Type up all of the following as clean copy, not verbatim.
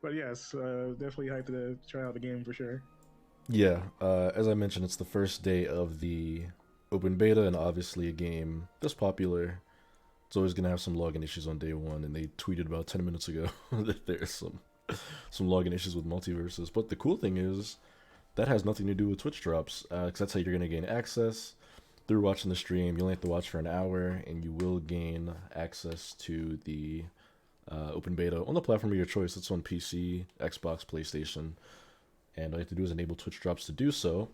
But yes, definitely hyped to try out the game for sure. Yeah, as I mentioned, it's the first day of the open beta, and obviously a game this popular, it's always gonna have some login issues on day one. And they tweeted about 10 minutes ago that there's some login issues with MultiVersus. But the cool thing is that has nothing to do with Twitch drops, because that's how you're gonna gain access through watching the stream. You only have to watch for an hour, and you will gain access to the open beta on the platform of your choice. It's on PC, Xbox, PlayStation, and all you have to do is enable Twitch drops to do so.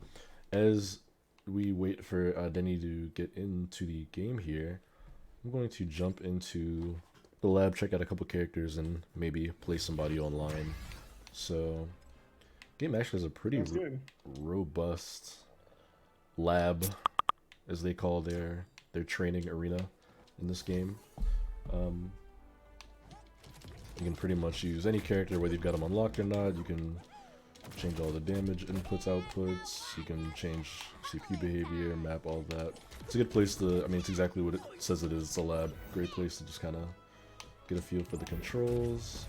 As we wait for Denny to get into the game here, I'm going to jump into the lab, check out a couple characters, and maybe play somebody online. So, game actually has a pretty robust lab, as they call their training arena in this game. You can pretty much use any character, whether you've got them unlocked or not. You can change all the damage inputs, outputs. You can change CPU behavior, map, all of that. It's a good place to, I mean, it's exactly what it says it is. It's a lab. Great place to just kind of get a feel for the controls.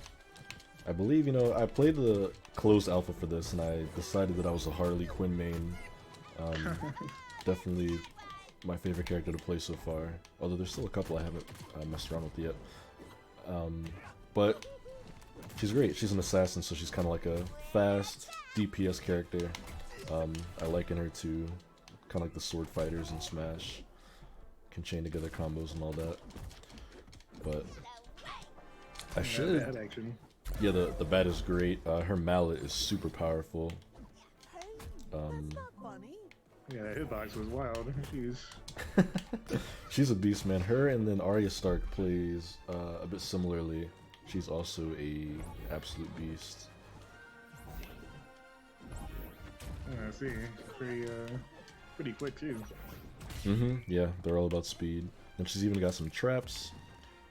I believe, you know, I played the closed alpha for this, and I decided that I was a Harley Quinn main. Definitely my favorite character to play so far. Although there's still a couple I haven't messed around with yet. But she's great. She's an assassin, so she's kind of like a fast DPS character. I liken her to kind of like the sword fighters in Smash. Can chain together combos and all that. But I should. Yeah, the bat is great. Her mallet is super powerful. Yeah, that hitbox was wild. Jeez. She's a beast, man. Her and then Arya Stark plays a bit similarly. She's also a absolute beast. I see. Pretty quick too. Yeah, they're all about speed. And she's even got some traps.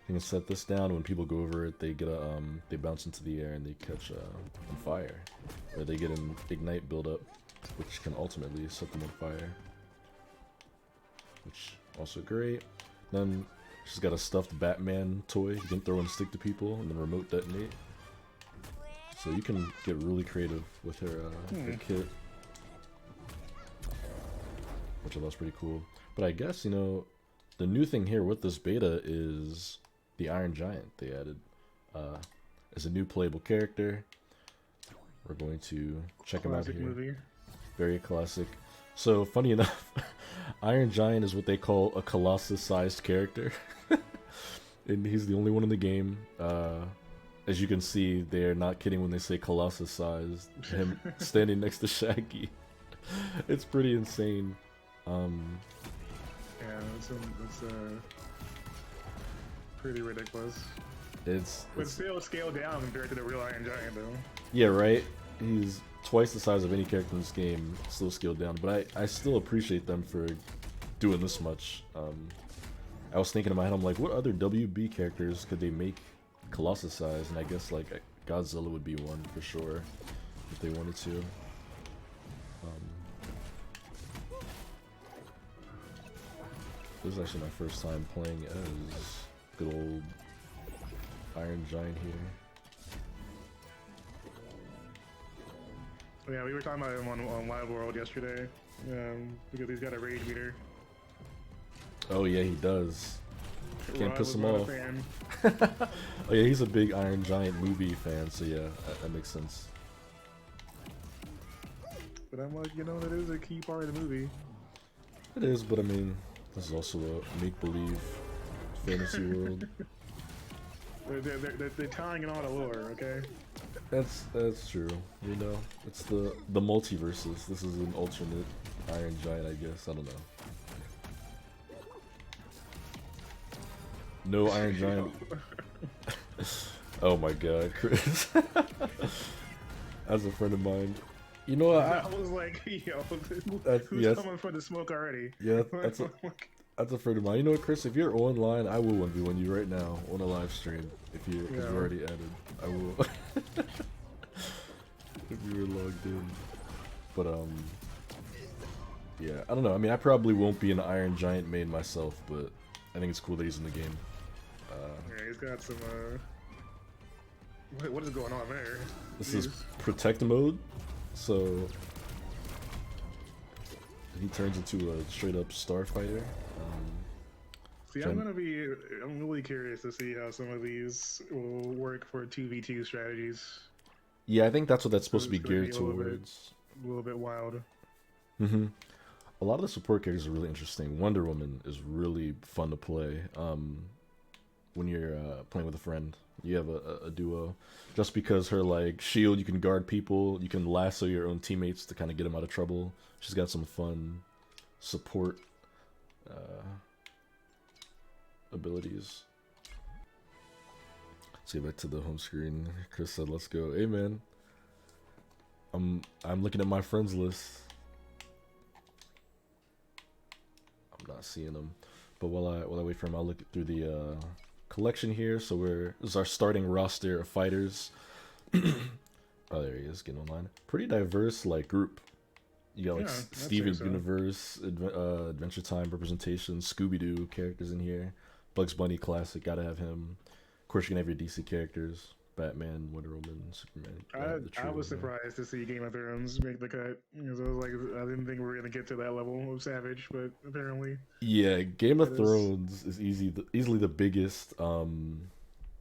You can set this down. When people go over it, they get a they bounce into the air and they catch on fire, or they get an ignite buildup, which can ultimately set them on fire. Which also great. Then she's got a stuffed Batman toy you can throw and stick to people and then remote detonate. So you can get really creative with her, her kit, which I thought was pretty cool. But I guess, you know, the new thing here with this beta is the Iron Giant they added as a new playable character. We're going to check him out here. Movie. Very classic. So, funny enough, Iron Giant is what they call a Colossus-sized character. And he's the only one in the game. As you can see, they're not kidding when they say Colossus-sized. Him standing next to Shaggy. It's pretty insane. Yeah, it's pretty ridiculous. But still scaled down compared to the real Iron Giant, though. Yeah, right? He's twice the size of any character in this game, still scaled down. But I still appreciate them for doing this much. I was thinking in my head, I'm like, what other WB characters could they make Colossus size? And I guess like Godzilla would be one for sure if they wanted to. This is actually my first time playing as good old Iron Giant here. Yeah, we were talking about him on Live World yesterday, because he's got a rage meter. Oh yeah, he does. Can't piss him off. Oh yeah, he's a big Iron Giant movie fan, so yeah, that makes sense. But I'm like, you know, that is a key part of the movie. It is, but I mean, this is also a make-believe fantasy world. They're tying in all the lore, okay? That's true. You know, it's the MultiVersus. This is an alternate Iron Giant, I guess. I don't know. No Iron Giant. Oh my God, Chris. As a friend of mine, you know what? I was like, yo, who's coming for the smoke already? Yeah, that's a friend of mine. You know what, Chris? If you're online, I will 1v1 you right now on a live stream. If you're already added, I will. If you were logged in. But yeah, I don't know. I mean, I probably won't be an Iron Giant main myself, but I think it's cool that he's in the game. Yeah, he's got some What is going on there? This is protect mode, so he turns into a straight up starfighter. See, I'm really curious to see how some of these will work for 2v2 strategies. Yeah, I think that's what that's supposed to be geared towards. A little bit wild. Mm-hmm. A lot of the support characters are really interesting. Wonder Woman is really fun to play. When you're playing with a friend, you have a duo. Just because her like shield, you can guard people, you can lasso your own teammates to kind of get them out of trouble. She's got some fun support abilities. Let's get back to the home screen. Chris said, "Let's go." Hey man, I'm looking at my friends list. I'm not seeing them, but while I wait for him, I'll look through the collection here. So this is our starting roster of fighters. Oh, there he is, getting online. Pretty diverse like group. You got like Steven Universe, Adventure Time representation, Scooby-Doo characters in here, Bugs Bunny classic, gotta have him. Of course, you can have your DC characters, Batman, Wonder Woman, Superman. I was surprised to see Game of Thrones make the cut. Because I was like, I didn't think we were gonna get to that level of savage, but apparently. Yeah, Game of Thrones is easily the biggest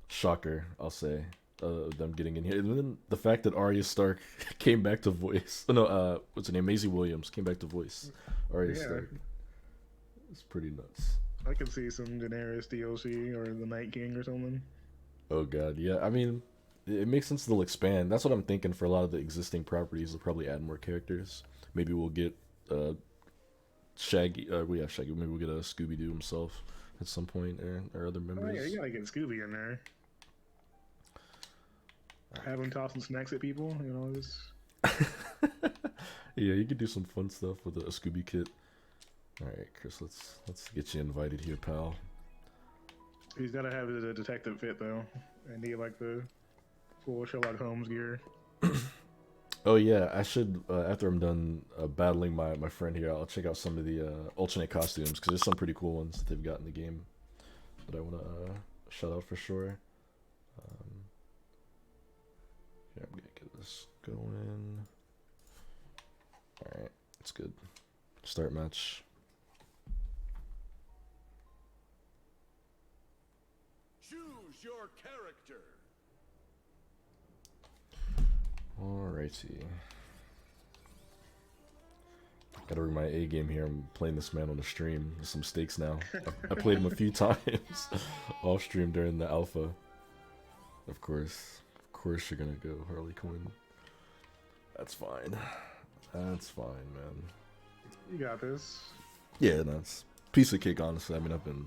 shocker, I'll say, them getting in here. And then the fact that Arya Stark came back to voice. Oh, no, what's her name? Maisie Williams came back to voice Arya Stark. It's pretty nuts. I could see some Daenerys DLC or the Night King or something. Oh god, yeah. I mean, it makes sense they'll expand. That's what I'm thinking for a lot of the existing properties. They'll probably add more characters. Maybe we'll get Shaggy. Shaggy. Maybe we'll get a Scooby-Doo himself at some point, or other members. Oh yeah, you gotta get Scooby in there. Have him tossing snacks at people, you know. Just... Yeah, you could do some fun stuff with a Scooby kit. All right, Chris, let's get you invited here, pal. He's gotta have the detective fit though, and he like the full Sherlock Holmes gear. Oh yeah, I should after I'm done battling my friend here, I'll check out some of the alternate costumes because there's some pretty cool ones that they've got in the game that I want to shout out for sure. Yeah, I'm gonna get this going. All right, it's good. Start match. Choose your character. Alrighty. Gotta bring my A game here. I'm playing this man on the stream. There's some stakes now. I played him a few times off stream during the alpha. Of course you're gonna go Harley Quinn. That's fine. That's fine, man. You got this. Yeah, that's piece of cake, honestly. I mean, I've been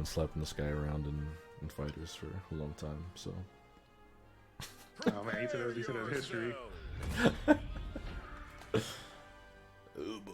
slapping this guy around in fighters for a long time, so. Oh man, you said that history. Oh boy.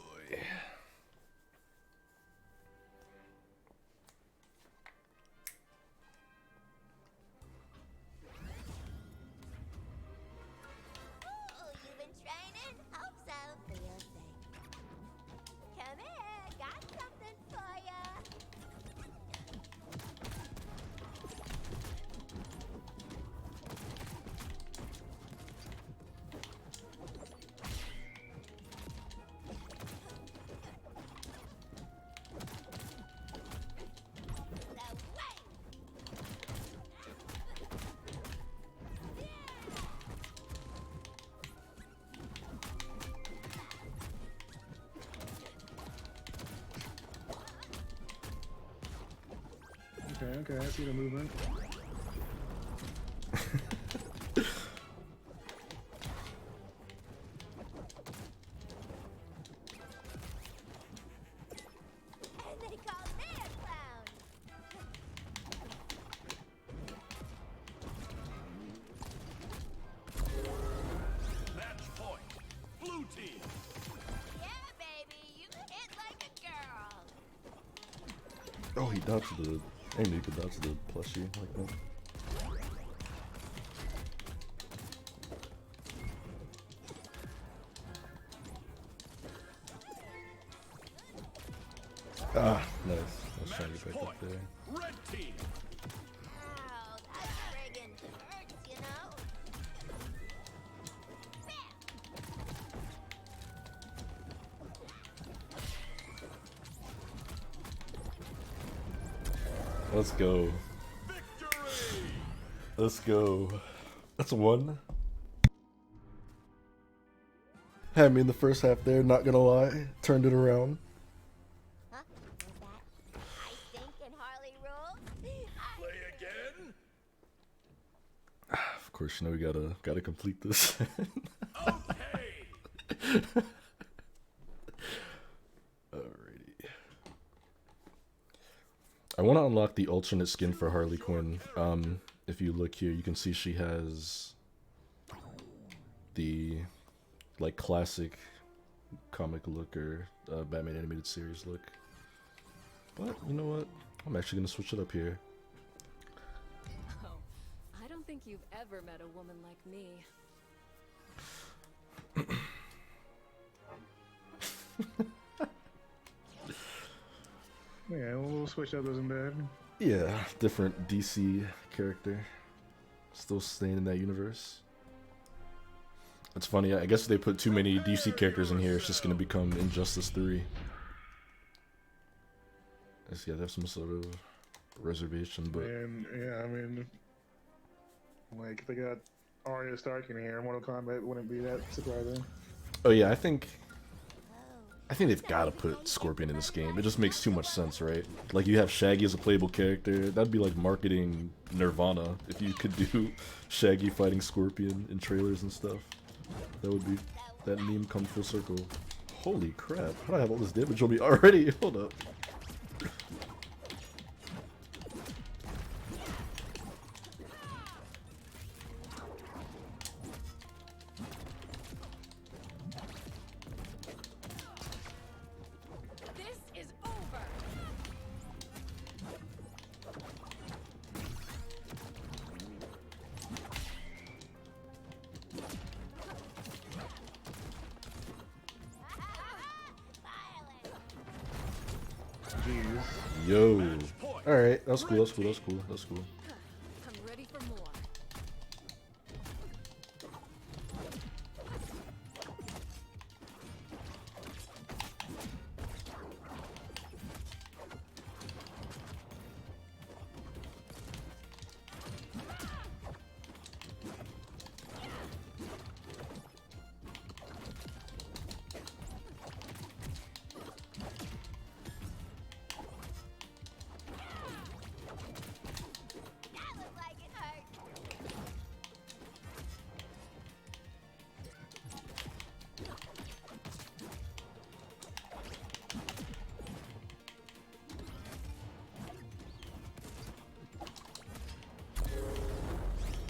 Okay, I see the movement. Oh, he dodged the... I knew you could dodge the plushie like that. Ah, nice. I was trying to get back up there. Red team. Let's go. Victory! Let's go. That's one. Had me in the first half there, not gonna lie. Turned it around. Huh? Was that? I think in Harley rules. Play again? Of course, you know we gotta complete this. Okay! Alrighty. I want to unlock the alternate skin for Harley Quinn. If you look here, you can see she has the like classic comic look or Batman animated series look. But you know what? I'm actually gonna switch it up here. Oh, I don't think you've ever met a woman like me. Yeah, we'll switch up isn't bad. Yeah, different DC character. Still staying in that universe. It's funny, I guess if they put too many DC characters in here, it's just gonna become Injustice 3. I guess, yeah, they have some sort of reservation, but... And yeah, I mean, like if they got Arya Stark in here, Mortal Kombat wouldn't be that surprising. Oh yeah, I think they've gotta put Scorpion in this game. It just makes too much sense, right? Like, you have Shaggy as a playable character. That'd be like marketing Nirvana if you could do Shaggy fighting Scorpion in trailers and stuff. That would be... that meme come full circle. Holy crap, how do I have all this damage on me already? Hold up. This is over. Jeez. Yo. Alright, that's cool, that's cool, that's cool, that's cool. I'm ready for more. That looked like it hurt.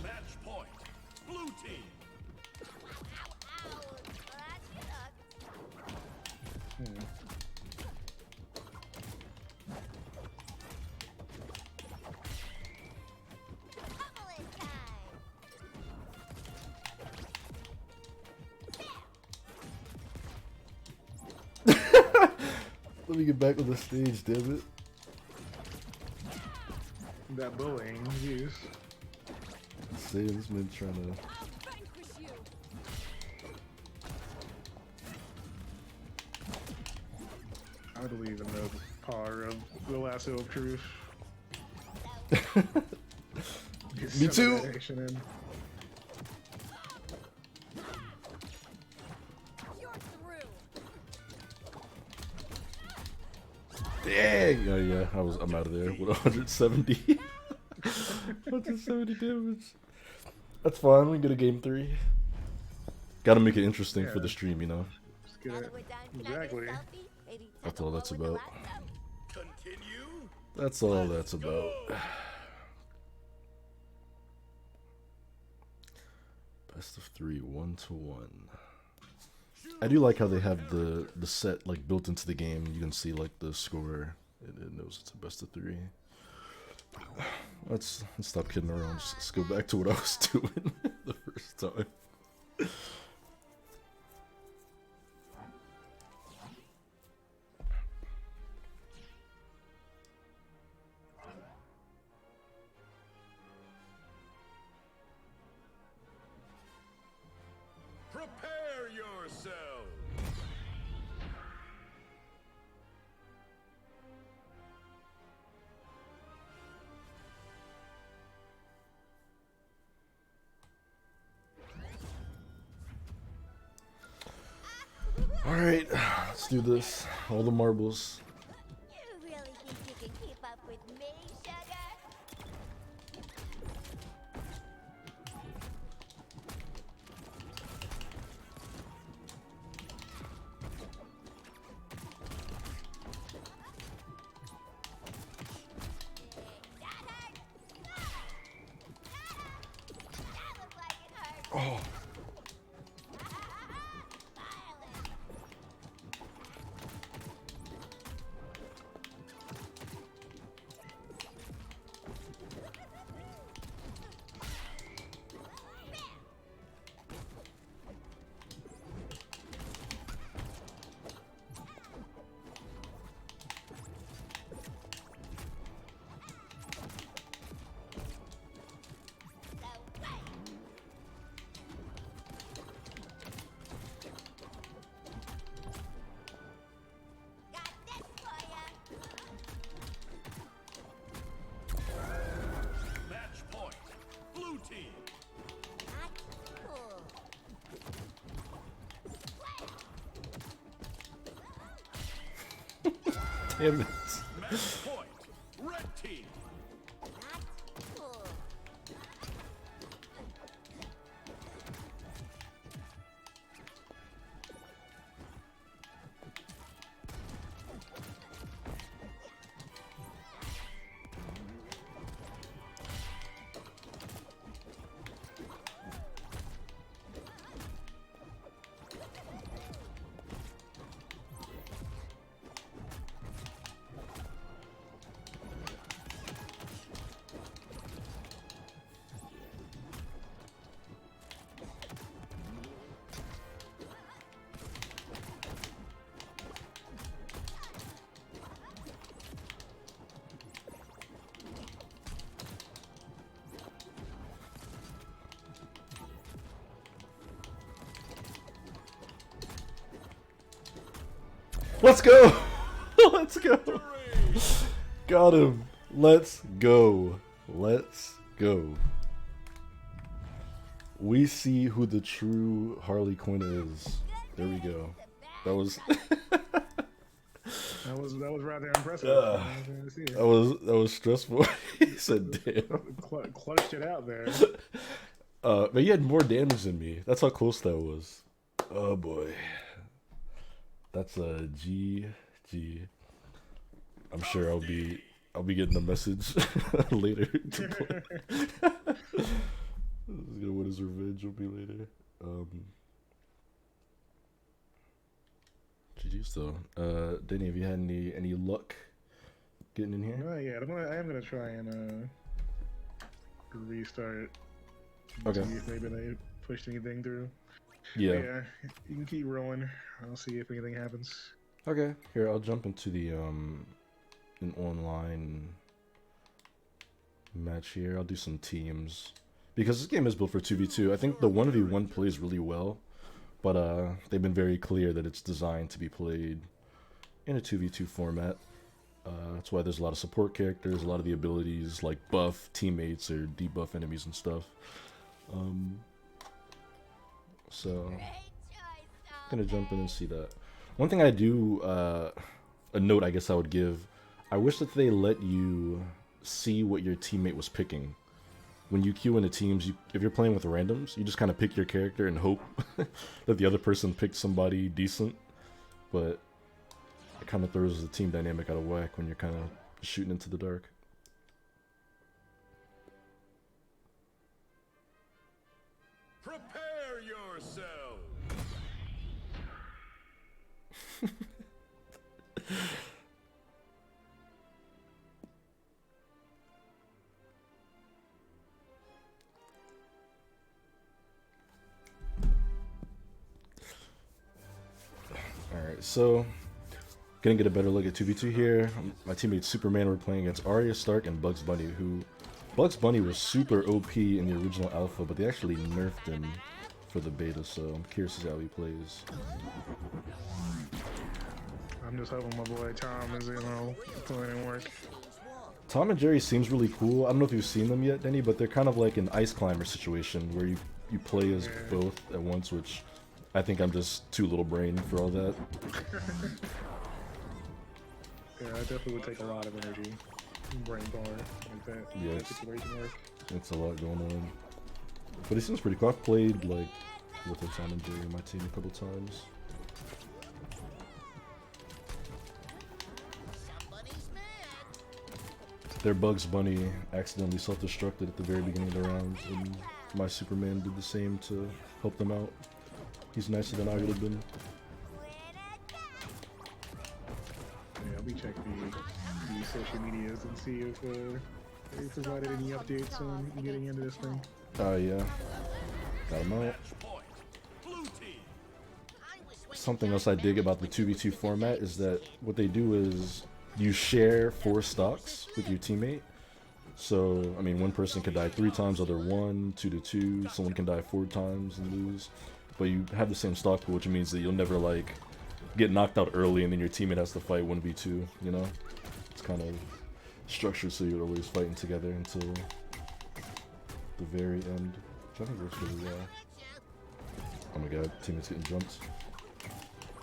Match point. Blue team. Ow, ow. That sucks. Pummeling time. Let me get back on the stage, damn it. That bullying, jeez. See, this man trying to... I'll vanquish you. I believe in the power of the lasso of truth. Get Me some too. of that action in. You're through. Dang! Oh yeah, I'm out of there with 170. 170 damage. That's fine, we can get a game 3. Gotta make it interesting for Yeah. the stream, you know? Just get Now it. that we're done, can I get a Exactly. selfie? Maybe That's tug all a that's rope with the about. lasso? Continue. That's all that's about. Best of 3, 1-1. I do like how they have the set like built into the game. You can see like the score. It knows it's a best of 3. Let's stop kidding around. Let's go back to what I was doing the first time. Prepare yourselves. Alright, let's do this. All the marbles. You really think you can keep up with me, sugar? That hurt! That looked like it hurt! Oh. Got this for ya! Match point. Blue team. That's cool. Damn it. Match point. Red team. That's cool. Let's go! Let's go! Got him! Let's go! Let's go! We see who the true Harley Quinn is. There we go. That was That was rather impressive. that was stressful. He said, "Damn." Clutched it out there. But he had more damage than me. That's how close that was. Oh boy. That's a GG. I'm sure I'll be getting a message later to play. He's gonna win his revenge will be later. GG's though. Danny, have you had any luck getting in here? Yeah, I am gonna try and restart. Okay. See if maybe they pushed anything through. Yeah. But yeah, you can keep rolling. I'll see if anything happens. Okay. Here, I'll jump into the an online match here. I'll do some teams because this game is built for 2v2. I think the 1v1 plays really well, but they've been very clear that it's designed to be played in a 2v2 format. That's why there's a lot of support characters, a lot of the abilities like buff teammates or debuff enemies and stuff. So gonna jump in and see that. One thing I do, a note I guess I would give, I wish that they let you see what your teammate was picking. When you queue into teams, if you're playing with randoms, you just kind of pick your character and hope that the other person picked somebody decent. But it kind of throws the team dynamic out of whack when you're kind of shooting into the dark. Prepare yourself. Alright, so gonna get a better look at 2v2 here. My teammate Superman were playing against Arya Stark and Bugs Bunny, who Bugs Bunny was super OP in the original alpha, but they actually nerfed him for the beta, so I'm curious to see how he plays. I'm just hoping my boy Tom is, putting in work. Tom and Jerry seems really cool. I don't know if you've seen them yet, Denny, but they're kind of like an ice climber situation where you play as both at once, which I think I'm just too little brained for all that. Yeah, it definitely would take a lot of energy, brain power, like that. Yeah, That situation work. it's a lot going on. But he seems pretty cool. I've played like with him, Tom and Jerry on my team a couple times. Their Bugs Bunny accidentally self-destructed at the very beginning of the round, and my Superman did the same to help them out. He's nicer than I would have been. Yeah, we check the social medias and see if they provided any updates on getting into this thing. Yeah. Got him out. Match point. Blue team. Something else I dig about the 2v2 format is that what they do is you share 4 stocks with your teammate. So, I mean, one person could die 3 times, other 1, 2 to 2. Someone can die 4 times and lose. But you have the same stock pool, which means that you'll never, like, get knocked out early and then your teammate has to fight 1v2, you know? It's kind of structured so you're always fighting together until the very end, which I think works really well. Oh my god, teammates getting jumped.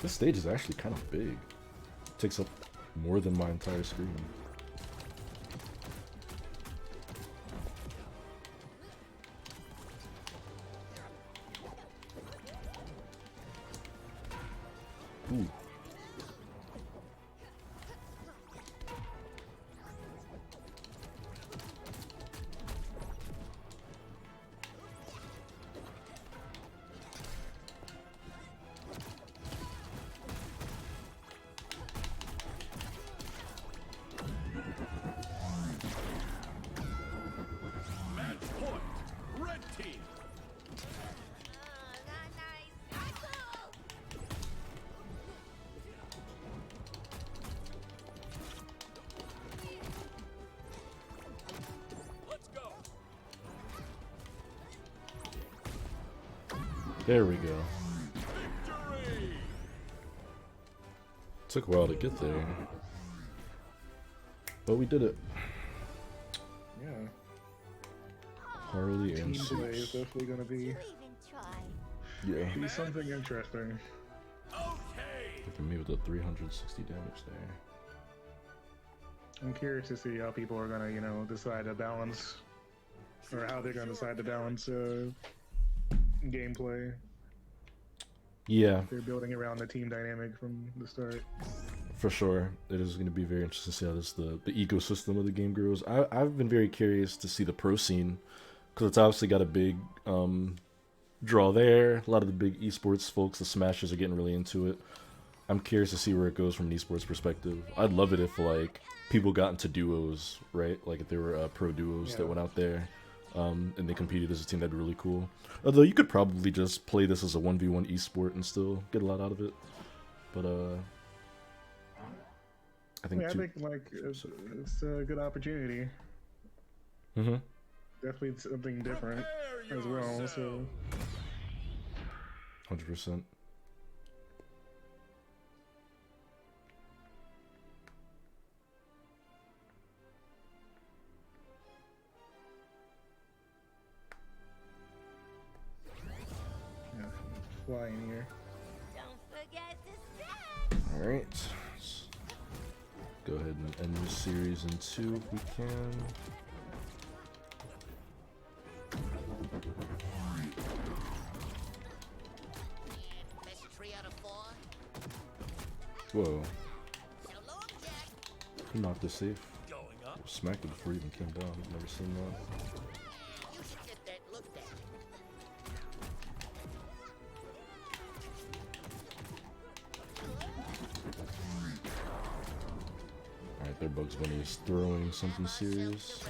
This stage is actually kind of big. It takes up more than my entire screen. Ooh. Match point. Red team. Let's go. There we go. Victory. Took a while to get there, but we did it. Yeah, Harley and team play is Suits. definitely gonna be Even try. Yeah. something interesting. Okay. Look at me with the 360 damage there. I'm curious to see how people are gonna, decide to balance, or how they're gonna decide to balance gameplay. Yeah, They're building around the team dynamic from the start. for sure. It is going to be very interesting to see how the ecosystem of the game grows. I've been very curious to see the pro scene, because it's obviously got a big draw there. A lot of the big esports folks, the Smashers, are getting really into it. I'm curious to see where it goes from an esports perspective. I'd love it if, like, people got into duos, right? Like, if there were pro duos that Yeah. went out there and they competed as a team, that'd be really cool. Although you could probably just play this as a 1v1 esport and still get a lot out of it. But I think I think it's a good opportunity. Mm-hmm. Definitely something different Prepare as well. yourself. So 100%. yeah, flying here. Don't forget to stretch. All right. Let's go ahead and end this series in 2 if we can. Best 3 out of 4. Whoa. So long, Jack. He knocked us safe. Going up. Smacked it before he even came down. I've never seen that. You should get that looked at. Alright, their Bugs Bunny is throwing something serious.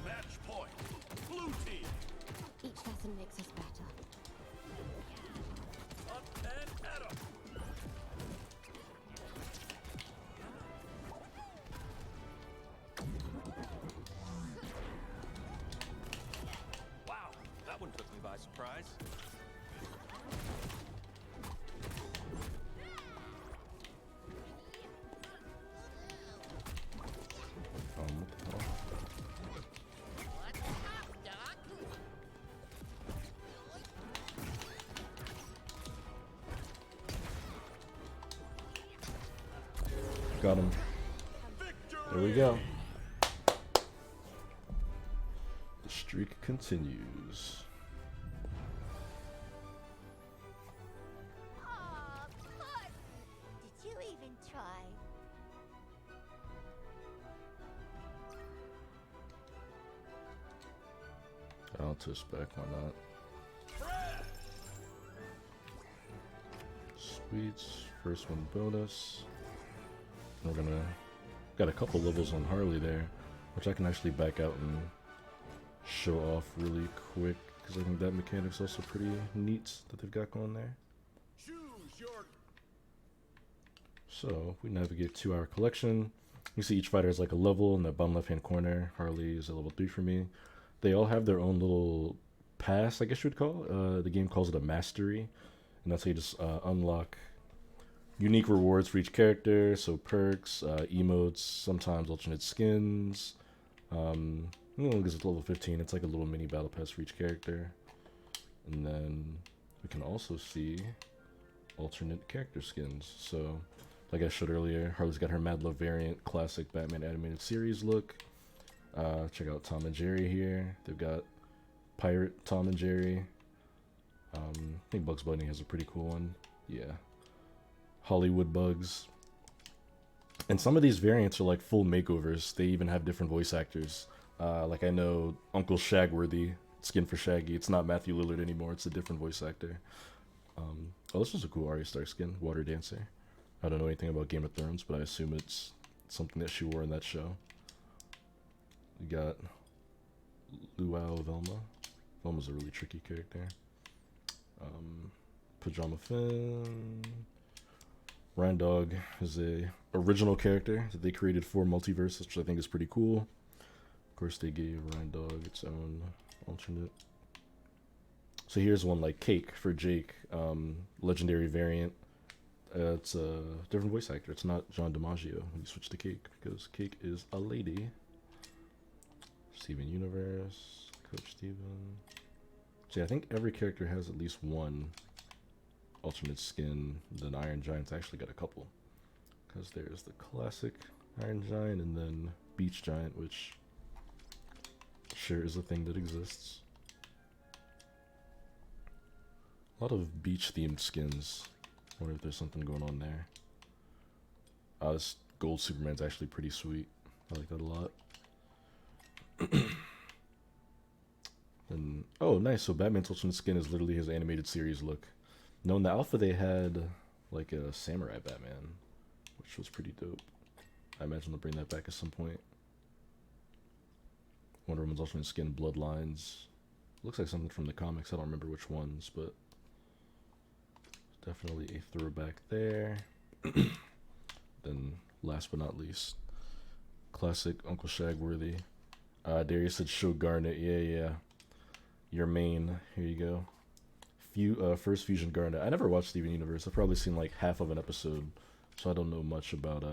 Match point. Blue team. Each lesson makes us better. Up and at 'em. got him. There we go. The streak continues. Aw, Puss! Did you even try? I'll twist back, why not? Sweets, first one bonus. We're gonna got a couple levels on Harley there, which I can actually back out and show off really quick because I think that mechanic's also pretty neat that they've got going there. Choose your So we navigate to our collection. You see each fighter has like a level in the bottom left hand corner. Harley is a level 3 for me. They all have their own little pass, I guess you would call it. The game calls it a mastery, and that's how you just unlock unique rewards for each character. So perks, emotes, sometimes alternate skins. Because it's level 15, it's like a little mini battle pass for each character. And then we can also see alternate character skins. So, like I showed earlier, Harley's got her Mad Love variant, classic Batman animated series look. Check out Tom and Jerry here. They've got Pirate Tom and Jerry. I think Bugs Bunny has a pretty cool one. Yeah. Hollywood Bugs. And some of these variants are like full makeovers. They even have different voice actors. Like I know Uncle Shagworthy, skin for Shaggy. It's not Matthew Lillard anymore. It's a different voice actor. Oh, this was a cool Arya Stark skin, Water Dancer. I don't know anything about Game of Thrones, but I assume it's something that she wore in that show. We got Luau Velma. Velma's a really tricky character. Pajama Finn. Ryan Dog is a original character that they created for MultiVersus, which I think is pretty cool. Of course, they gave Ryan Dog its own alternate. So here's one like Cake for Jake, legendary variant. It's a different voice actor. It's not John DiMaggio. We switched to Cake because Cake is a lady. Steven Universe, Coach Steven. See, I think every character has at least one alternate skin. Then Iron Giant's actually got a couple. Because there's the classic Iron Giant and then Beach Giant, which sure is a thing that exists. A lot of beach-themed skins. Wonder if there's something going on there. This gold Superman's actually pretty sweet. I like that a lot. And oh, nice. So Batman's alternate skin is literally his animated series look. No, in the alpha they had like a samurai Batman, which was pretty dope. I imagine they'll bring that back at some point. Wonder Woman's alternate skin, Bloodlines. Looks like something from the comics. I don't remember which ones, but definitely a throwback there. Then, last but not least, classic Uncle Shagworthy. Darius said show Garnet. Yeah. Your main. Here you go. First Fusion Garnet. I never watched Steven Universe. I've probably seen like half of an episode, so I don't know much about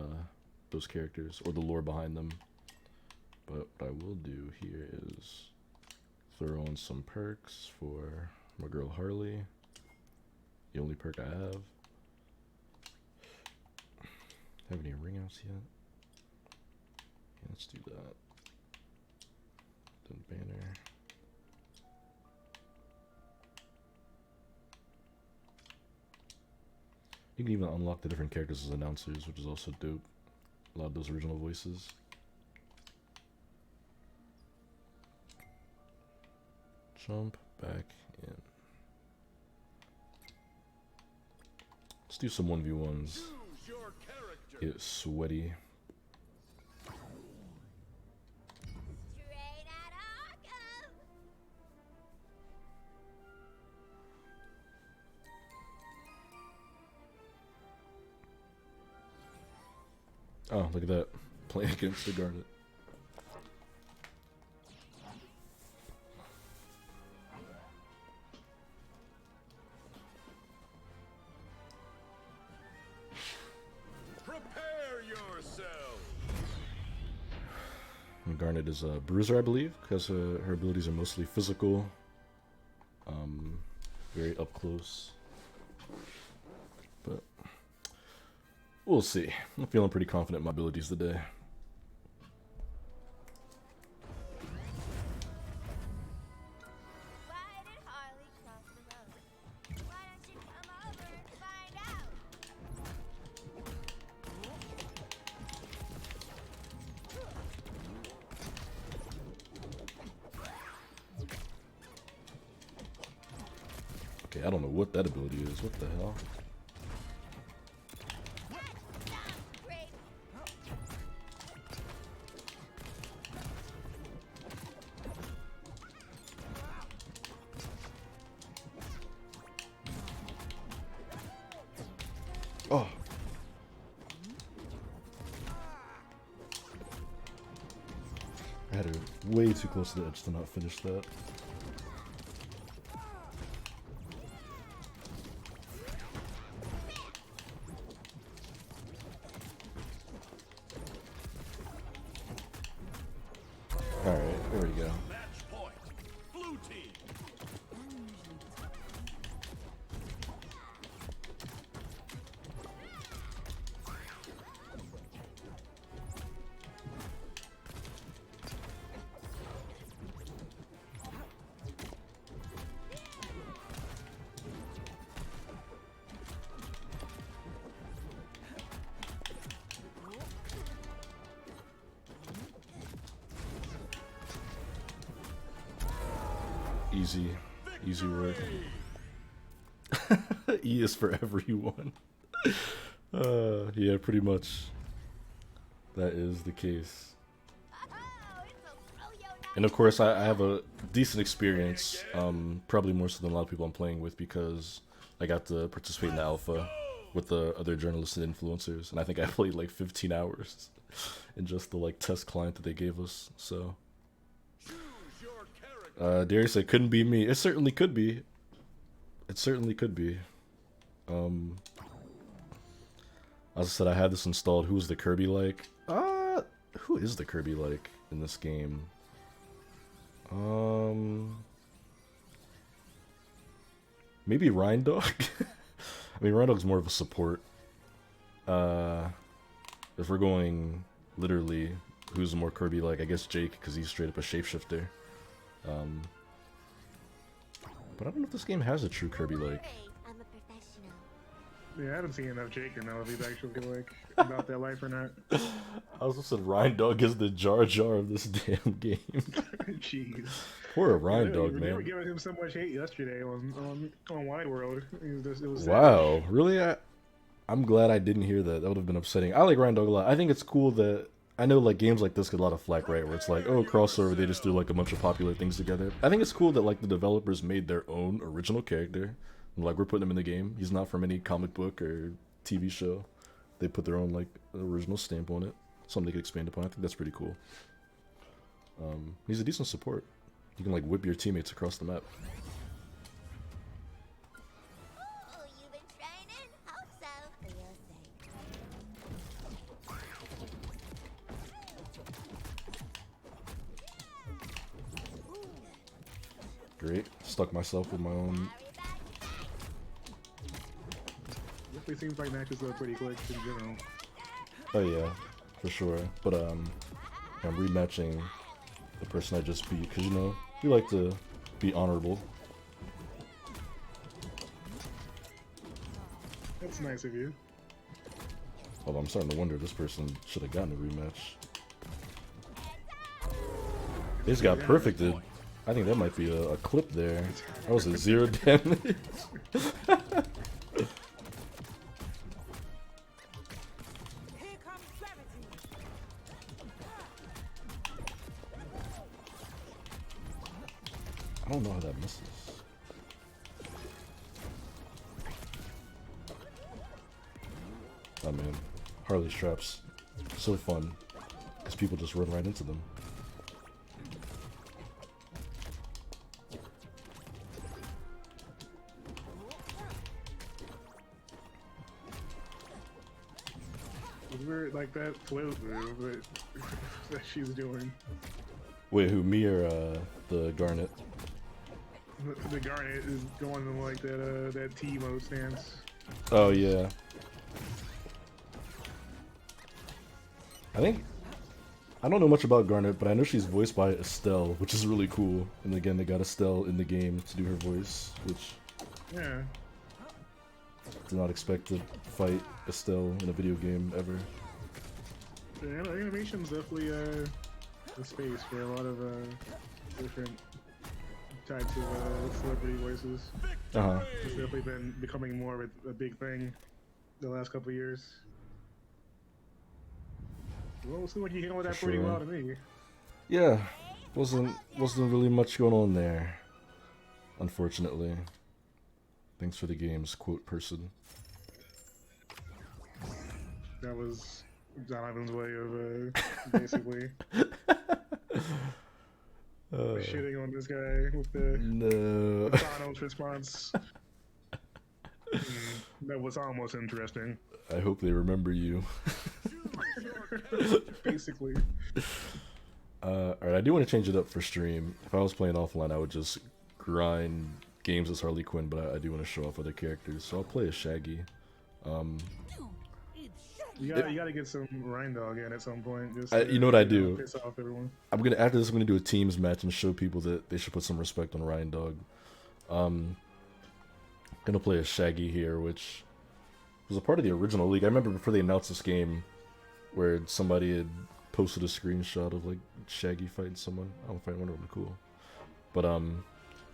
those characters or the lore behind them. But what I will do here is throw in some perks for my girl Harley. The only perk I have. Have any ring outs yet? Yeah, let's do that. Then banner. You can even unlock the different characters as announcers, which is also dope. A lot of those original voices. Jump back in. Let's do some 1v1s. choose your character. Get sweaty. Straight out Arkham! Oh, look at that. Playing against the Garnet. Prepare yourself. And Garnet is a bruiser, I believe, because her abilities are mostly physical. Very up close. But We'll see. I'm feeling pretty confident in my abilities today. Why did Harley cross the road? Why don't you come over and find out? Okay, I don't know what that ability is. What the hell? Great. Oh. I had her way too close to the edge to not finish that. Alright, there we go. Match point. Blue team. Easy work. E is for everyone. Yeah, pretty much. That is the case. Oh, it's a fro-yo night. And of course, I have a decent experience, probably more so than a lot of people I'm playing with, because I got to participate in the alpha with the other journalists and influencers, and I think I played like 15 hours in just the like test client that they gave us. So, Choose your character. Darius said, "Couldn't be me." It certainly could be. It certainly could be. As I said, I had this installed. Who's the Kirby like? Who is the Kirby like in this game? Maybe Rhindog? I mean, Rhindog's more of a support. If we're going literally, who's more Kirby like? I guess Jake, because he's straight up a shapeshifter. But I don't know if this game has a true Kirby like. I'm a professional. Yeah, I haven't seen enough Jake to know if he's actually like about that life or not. I also said Rhindog is the Jar Jar of this damn game. Jeez. Poor They Rhindog, were man. giving him so much hate yesterday on Wide World. It was Wow, really? I'm glad I didn't hear that. That would have been upsetting. I like Rhindog a lot. I think it's cool that I know like games like this get a lot of flack, right? Where it's like, oh, crossover, they just do like a bunch of popular things together. I think it's cool that like the developers made their own original character. And, like we're putting him in the game. He's not from any comic book or TV show. They put their own like original stamp on it. Something they could expand upon. I think that's pretty cool. He's a decent support. You can like whip your teammates across the map. Oh, you've been training? Hope so. For your sake. Great. Stuck myself with my own. Sorry about It seems like matches go pretty quick in general. Oh yeah, for sure. But I'm rematching the person I just beat because you know we like to be honorable. That's nice of you. Although I'm starting to wonder if this person should have gotten a rematch. They just got perfected. I think that might be a clip there. That was a 0 damage. I don't know how that misses. Oh man, Harley straps, so fun, because people just run right into them. It's weird, like that float move that she's doing. Wait, who, me or the Garnet? The Garnet is going in like that T mode stance. Oh yeah. I don't know much about Garnet, but I know she's voiced by Estelle, which is really cool. And again, they got Estelle in the game to do her voice, which Yeah. did not expect to fight Estelle in a video game ever. Yeah, animation's definitely a space for a lot of different types of celebrity voices. It's definitely been becoming more of a big thing the last couple of years. Well, it seemed like you handled that pretty well to me. Yeah, wasn't really much going on there, unfortunately. Thanks for the game's quote person. That was Donovan's way of basically shitting on this guy with the Donald's response. That was almost interesting. I hope they remember you. Basically. Alright, I do want to change it up for stream. If I was playing offline, I would just grind games as Harley Quinn, but I do want to show off other characters, so I'll play as Shaggy. You gotta get some Rhindog in at some point. Just you know what I do? Piss off everyone. After this, I'm gonna do a teams match and show people that they should put some respect on Rhindog. Gonna play as Shaggy here, which was a part of the original league. I remember before they announced this game, where somebody had posted a screenshot of like Shaggy fighting someone. I don't find one of them cool, but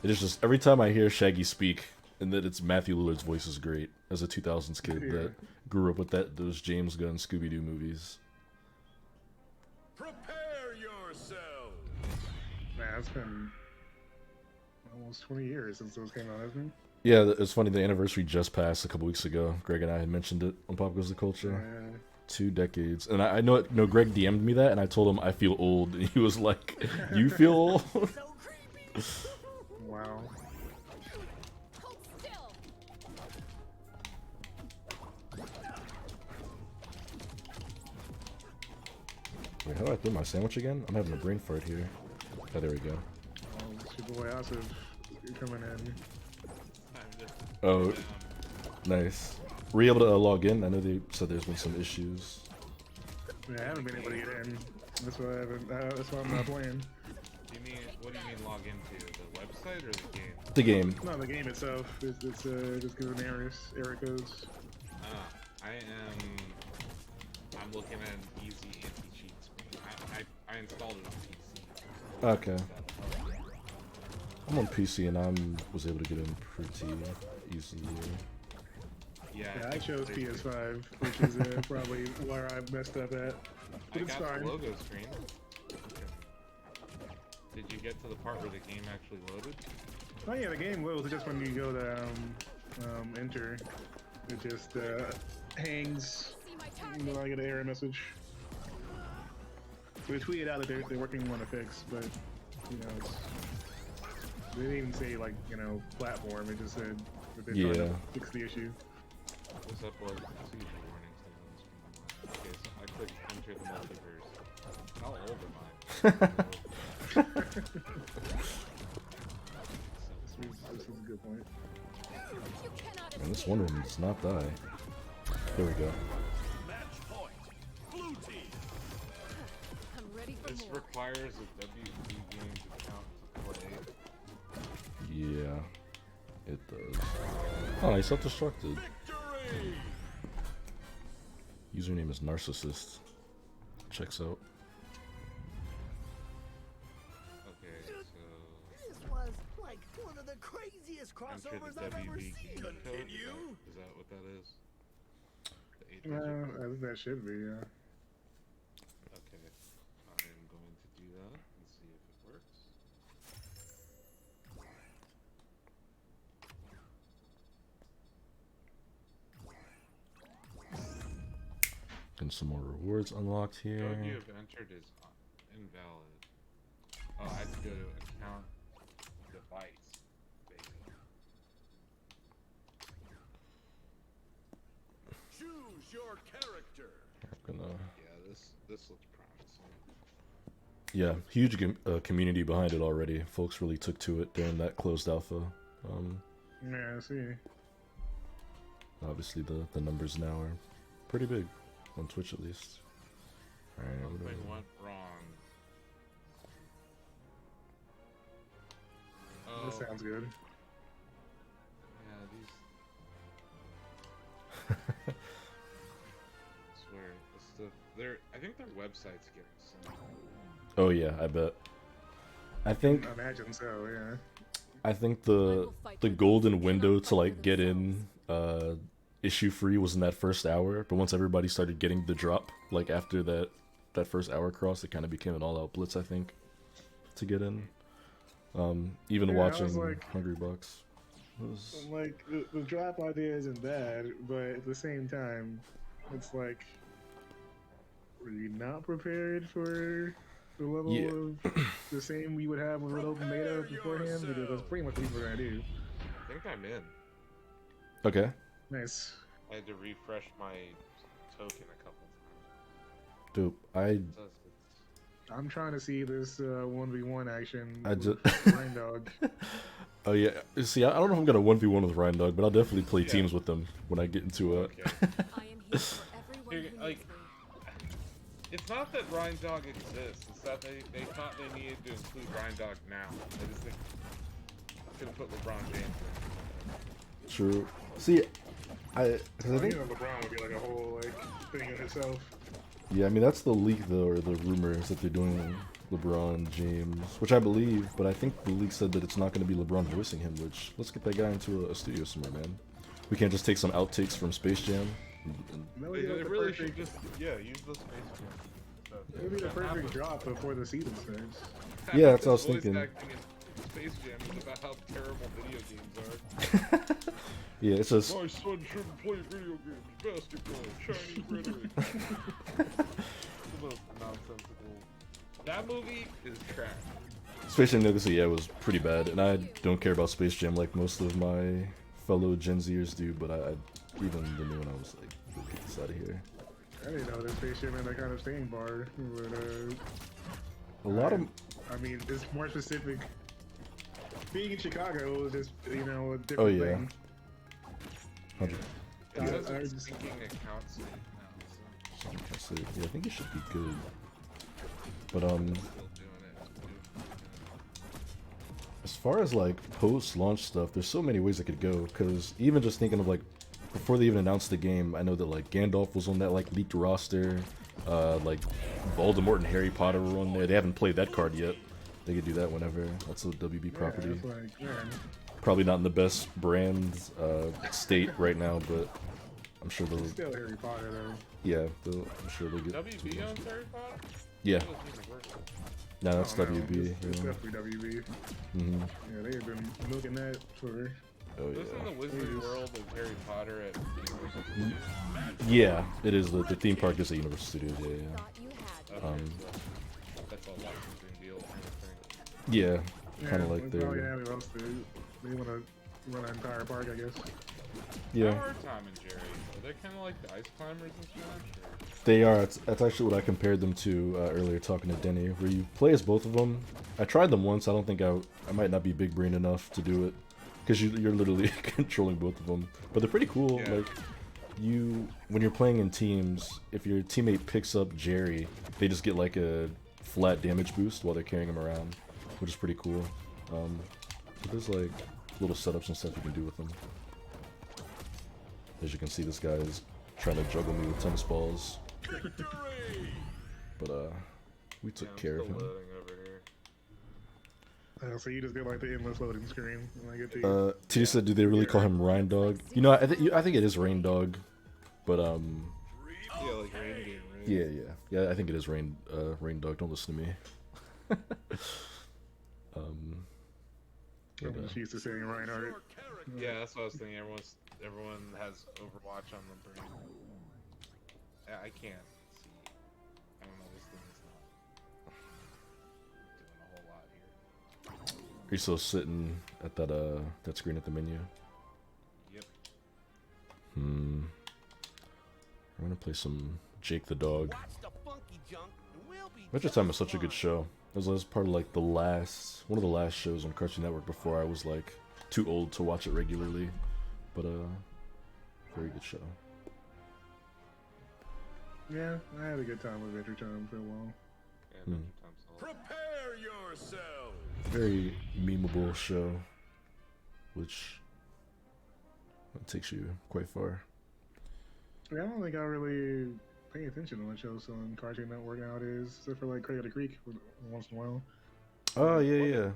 it is just every time I hear Shaggy speak, and that it's Matthew Lillard's voice is great as a 2000s kid that grew up with those James Gunn Scooby-Doo movies. Prepare yourself. Man, it's been almost 20 years since those came out, hasn't it? Yeah, it's funny. The anniversary just passed a couple weeks ago. Greg and I had mentioned it on Pop Goes the Culture. 2 decades, and I know Greg DM'd me that, and I told him I feel old, and he was like, "You feel old?" Wow. Wait, how do I throw my sandwich again? I'm having a brain fart here. Oh, there we go. It's your boy Asif coming in. Oh, nice. Were you able to log in? I know they said there's been some issues. Yeah, I haven't been able to get in. That's why I haven't. That's why I'm not playing. What do you mean log into? The website or the game? The game. No, the game itself. It's just giving error codes. I'm looking at an easy anti-cheat screen. I installed it on PC. Okay. I'm on PC and I was able to get in pretty easily. Yeah, I chose PS5, which is probably where I messed up at. But it's fine. The logo screen. Okay. Did you get to the part where the game actually loaded? Oh yeah, the game loads just when you go to enter. It just hangs. You know, I get an error message. We tweeted out that they're working on a fix, but you know, they didn't even say like platform. It just said that they're trying to fix the issue. This upload procedure warnings. Okay, so I clicked enter the multiverse. How old am I? This is a good point. Man, this Wonder Woman does not die. There we go. Match point. Blue team. I'm ready for This more. requires a WB game account to play. Yeah, it does. Oh, he's self-destructed. Victory. Username is Narcissist. Checks out. Okay, so This was like one of the craziest enter crossovers the I've ever WB seen. game code. Continue. Is that what that is? The 8-digit I think that should be, yeah. Okay, I'm going to do that and see if it works. And some more rewards unlocked here. Code you have entered is invalid. Oh, I have to go to account device. Basically. Choose your character. I'm gonna. Yeah, this looks promising. Yeah, huge community behind it already. Folks really took to it during that closed alpha. Yeah, I see. Obviously, the numbers now are pretty big on Twitch, at least. Alright, Something went wrong. Oh, That sounds good. yeah, these. I swear, the stuff. I think their website's getting some. Oh yeah, I bet. I think I imagine so, yeah. I think the golden window to like get in issue free was in that first hour, but once everybody started getting the drop, like after that first hour cross, it kind of became an all-out blitz, I think, to get in. Even Yeah, I watching was like- Hungry Bucks was Like, the drop idea isn't bad, but at the same time, it's like, were you not prepared for the level Yeah. of the same we would have with open beta beforehand? Because that's pretty much what people are gonna do. I think I'm in. okay. Nice. I had to refresh my token a couple times. Dope. So I'm trying to see this 1v1 action. I with just Rain Dog. Oh yeah. See, I don't know if I'm gonna 1v1 with Ryan Dog, but I'll definitely play Yeah. teams with them when I get into it. okay. I am here for everyone Here, who like- needs me. It's not that Ryan Dog exists. It's that they thought they needed to include Ryan Dog now. They just think could have put LeBron James in. True. See, because I think You know, LeBron would be like a whole like thing in itself. yeah, I mean that's the leak though, or the rumors that they're doing LeBron James, which I believe, but I think the leak said that it's not going to be LeBron voicing him. Which let's get that guy into a studio somewhere, man. We can't just take some outtakes from Space Jam. That would They, be like they the really should perfect, just use those space it would be the perfect drop before the season starts. Yeah, that's what I was thinking. Acting in Space Jam is about how terrible video games are. Yeah, it's just My son shouldn't play video games, basketball, Chinese rhetoric. The most nonsensical. That movie is trash. Space Jam Legacy. Yeah, was pretty bad, and I don't care about Space Jam like most of my fellow Gen Zers do. But I even the new one, I was like, get this out of here. I didn't know that Space Jam had that kind of staying bar, but A lot of I mean, it's more specific. Being in Chicago is just, you know, a different Oh, yeah. thing. 100. It says I it's just- syncing accounts now, so Yeah, I think it should be good. But still doing it. as far as like post-launch stuff, there's so many ways it could go. Because even just thinking of like before they even announced the game, I know that like Gandalf was on that like leaked roster. Like Voldemort and Harry Potter were on there. They haven't played that card yet. They could do that whenever. That's a WB Yeah, property. it's like, man, Probably not in the best brand state right now, but I'm sure they'll. it's still Harry Potter though. Yeah, I'm sure they'll get. WB owns Harry Potter? Yeah, That was Universal. no, that's I don't know, WB. It's Yeah. definitely WB. hmm Yeah, they have been milking that for. Oh Isn't the yeah. Wizarding World of Harry Potter at Universal Studios? Yeah, it is. The theme park is at Universal Studios. Yeah, yeah. Thought you had Okay, me. so that's a licensing deal kind of thing. Yeah, kind of Yeah, like it's probably their. how else they want to run an entire park, I guess. Yeah, How are Tom and Jerry? Are they kind of like the Ice Climbers in Smash? Or? they are. That's actually what I compared them to earlier, talking to Denny, where you play as both of them. I tried them once. I don't think I might not be big brain enough to do it, because you're literally controlling both of them. But they're pretty cool. Yeah. Like when you're playing in teams, if your teammate picks up Jerry, they just get like a flat damage boost while they're carrying him around, which is pretty cool. So there's like little setups and stuff you can do with them. As you can see, this guy is trying to juggle me with tennis balls, Victory! but we took Yeah, care I'm of still him. loading over here. So you just get like the endless loading screen. And I get the. T said, do they really call him Ryan Dog? You know, I think it is Rain Dog, but Yeah, like Rain Game, right? yeah, I think it is Rain Dog. Don't listen to me. I'm just used to saying Reinhardt. Your character. Yeah, that's what I was thinking. Everyone has Overwatch on the brain. I can't see. I don't know. This thing is not doing a whole lot here. Are you still sitting at that screen at the menu? Yep. I'm gonna play some Jake the Dog. Watch the funky junk, and we'll be Adventure Time was such a good show. It was part of like one of the last shows on Cartoon Network before I was like too old to watch it regularly. But very good show. Yeah, I had a good time with Adventure Time for a while. Yeah, Adventure Time's solid. Prepare yourself. Very memeable show, which takes you quite far. Yeah, I don't think I really pay attention to much else on Cartoon Network nowadays, except for like Cradle to Creek once in a while. Oh yeah.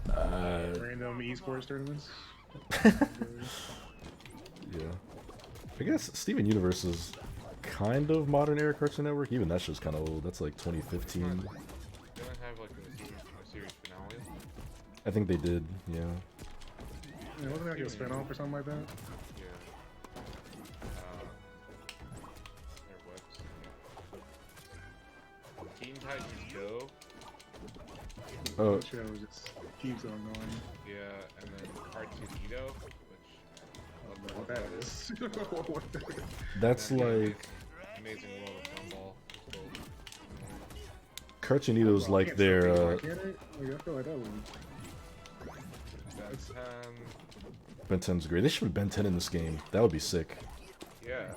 Random esports tournaments. Yeah. I guess Steven Universe is kind of modern era Cartoon Network. Even that show's kind of old. That's like 2015. Didn't it have like a series finale? I think they did. Yeah. Yeah, wasn't that like a spinoff or something like that? Yeah. Their website. Teen Titans Go. Oh. That show just keeps on going. Yeah, and then Cartoonito, which What that is. What that is. That's and then like Amazing World of Gumball. Cartoonito's like their Like, I feel like that would. That's Ben 10's great. They should put Ben 10 in this game. That would be sick. yeah.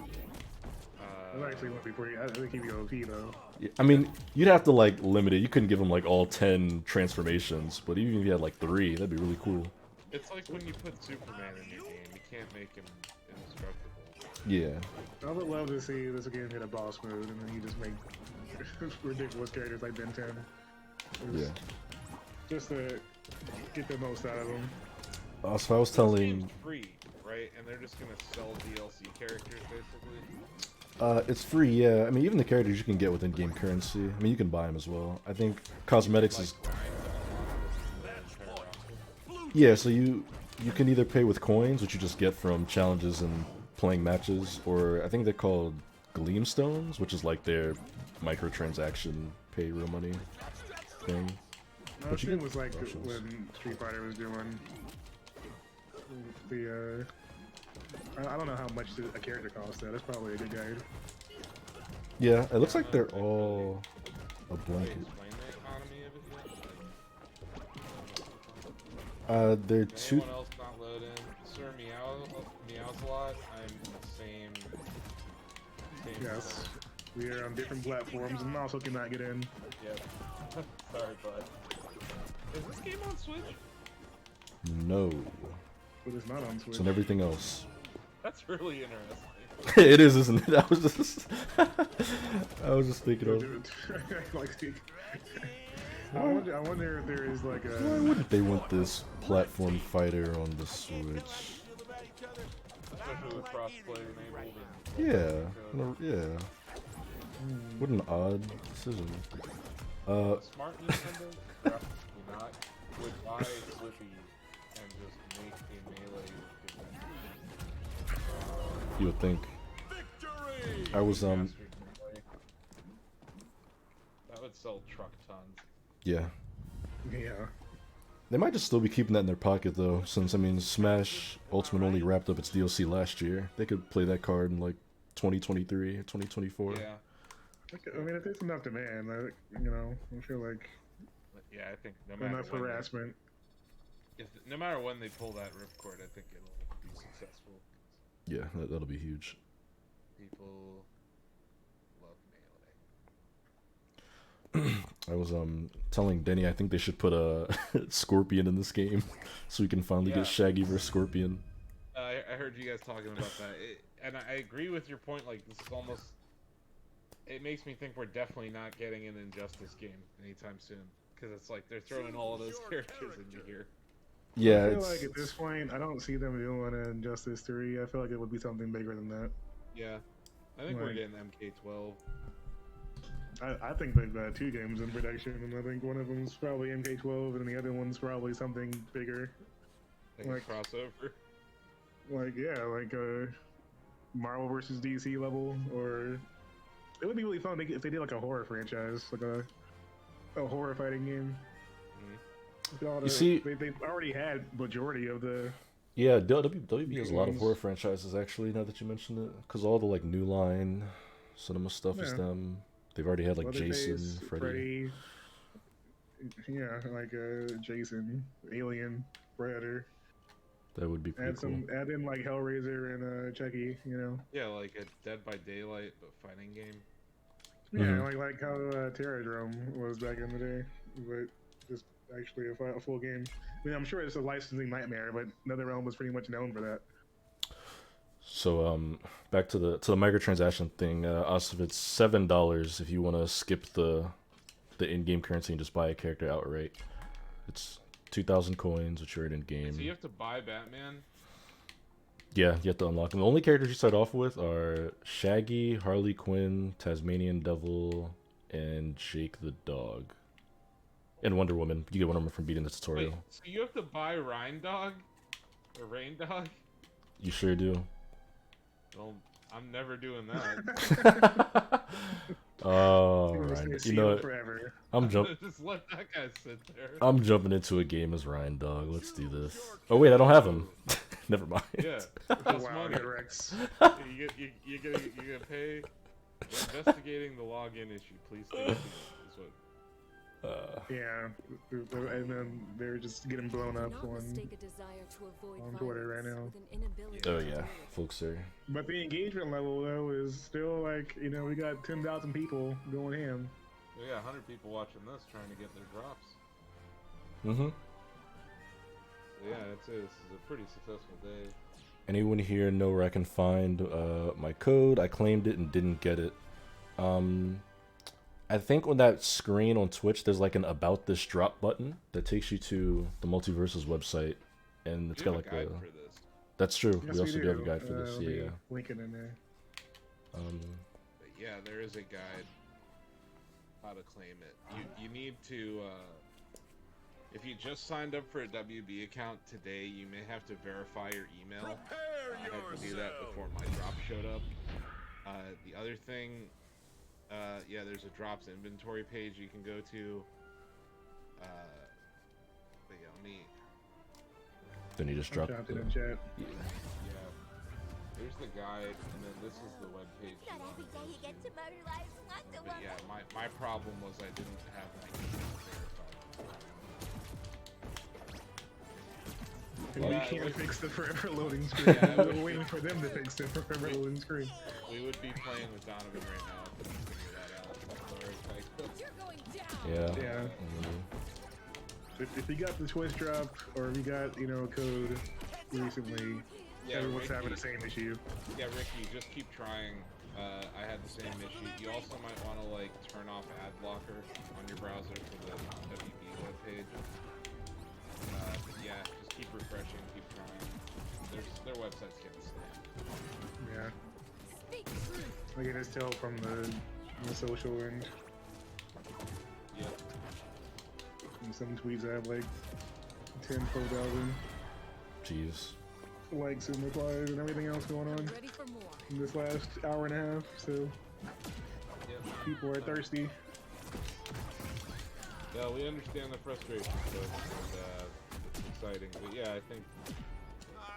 That actually went before you. I think he'd be OP though. Yeah, I mean, you'd have to like limit it. You couldn't give him like all 10 transformations, but even if you had like 3, that'd be really cool. It's like when you put Superman in your game, you can't make him indestructible. Yeah. I would love to see this game hit a boss mode and then you just make ridiculous characters like Ben 10. Yeah. Just to get the most out of them. So I was telling. This game's free, right? And they're just gonna sell DLC characters, basically. It's free, yeah. I mean, even the characters you can get with in-game currency. I mean, you can buy them as well. I think cosmetics is. Yeah, so you can either pay with coins, which you just get from challenges and playing matches, or I think they're called Gleamstones, which is like their microtransaction pay real money thing. No, But you it get was like options. when Street Fighter was doing the. I don't know how much a character costs. That's probably a good guide. Yeah, it looks like they're all a They blanket. explain the economy of it yet? They're Like, two. anyone else not load in? Sir Meows a lot. I'm the same. Yes, we are on different platforms and also cannot get in. Yep. Sorry, bud. Is this game on Switch? No. But it's not on Switch. It's on everything else. That's really interesting. It is, isn't it? I was just thinking of. Like, I wonder if there is like a. Why wouldn't they want this platform fighter on the Switch? Especially with crossplay enabled. Yeah, no, yeah. What an odd decision. Smart Nintendo? Probably not. Would buy Slippy and just make a melee different. You would think. Victory! I was Mastered melee. That would sell truck tons. Yeah. Yeah. They might just still be keeping that in their pocket though, since I mean Smash Ultimate only wrapped up its DLC last year. They could play that card in like 2023 or 2024. Yeah. I mean, if there's enough demand, I feel like But yeah, I think no matter enough when harassment. no matter when they pull that ripcord, I think it'll be successful. Yeah, that'll be huge. People love melee. I was telling Denny I think they should put a Scorpion in this game so we can finally Yeah. get Shaggy versus Scorpion. I heard you guys talking about that, and I agree with your point. Like, this is almost. It makes me think we're definitely not getting an Injustice game anytime soon, because it's like they're throwing all of those characters into here. Yeah, I feel it's, like at this point, I don't see them doing an Injustice 3. I feel like it would be something bigger than that. Yeah, I think we're Like- getting MK12. I think they've got 2 games in production, and I think one of them's probably MK12, and the other one's probably something bigger. Like Like- a crossover. Like, yeah, like Marvel versus DC level, or it would be really fun if they did like a horror franchise, like a horror fighting game. You see- they already had majority of the. yeah. WB has a lot of Games. horror franchises actually. Now that you mention it, because all the like New Line cinema stuff is Yeah. them. They've already had like Leatherface, Jason, Freddy. Yeah, like Jason, Alien, Predator. That would be pretty Add cool. add in like Hellraiser and Chucky, you know. Yeah, like a Dead by Daylight but fighting game. Yeah, Mhm. like how Terradrome was back in the day, but just actually a full game. I mean, I'm sure it's a licensing nightmare, but NetherRealm was pretty much known for that. So back to the microtransaction thing. Also, it's $7 if you want to skip the in-game currency and just buy a character outright. It's 2,000 coins, which are in game. So you have to buy Batman? Yeah, you have to unlock them. The only characters you start off with are Shaggy, Harley Quinn, Tasmanian Devil, and Jake the Dog. And Wonder Woman. You get Wonder Woman from beating the tutorial. Wait, so you have to buy Rain Dog? Or Rain Dog? You sure do. Well, I'm never doing that. Oh, Ryan. You know what? Forever. Just let that guy sit there. I'm jumping into a game as Ryan Dog. Let's do this. Oh wait, I don't have him. Never mind. Yeah. Oh, That's wow, money. Rex. You get pay. We're investigating the login issue. Please stay tuned. Is what. Yeah, and then they're just getting blown up Do not on. mistake a desire to avoid on Twitter right violence now. with an inability Oh to yeah, deal with it. folks are. But the engagement level though is still like, you know, we got 10,000 people going ham. We got 100 people watching this trying to get their drops. Mm-hmm. So yeah, that's it. This is a pretty successful day. Anyone here know where I can find my code? I claimed it and didn't get it. I think on that screen on Twitch, there's like an About This Drop button that takes you to the MultiVersus website, and it's You got have like a guide a. for this. That's true. Yes, we also do have a guide for this. I'll Yeah, be yeah. linking in there. But yeah, there is a guide how to claim it. You need to if you just signed up for a WB account today, you may have to verify your email. I had to do that before my drop showed up. The other thing, yeah, there's a drops inventory page you can go to. But yeah, let me. Then you just I drop dropped the. it in chat. Yeah. There's the guide, and then this is the web page. Not every day you get to murderize Wonder But Woman. yeah, my problem was I didn't have my email verified. And Yeah, we it can't was- fix the forever loading screen. Yeah, it We're was- waiting for them to fix the forever loading screen. We would be playing with Donovan right now if we didn't figure that out. Sorry, Tycho. You're going down. Yeah. Yeah. Mhm. If you got the choice drop, or if you got, you know, a code recently, everyone's having the same issue. Yeah, Ricky, just keep trying. I had the same issue. You also might want to like turn off ad blocker on your browser for the WB webpage. But yeah, just keep refreshing, keep trying. Their website's getting slammed. Yeah. Speak truth. I can just tell from the social end. Yep. And some tweets have like 10, 12,000 Jeez. likes and replies and everything else going on Ready for more. in this last hour and a half. So Yep. people are thirsty. Yeah, we understand the frustration, folks, and it's exciting. But yeah, I think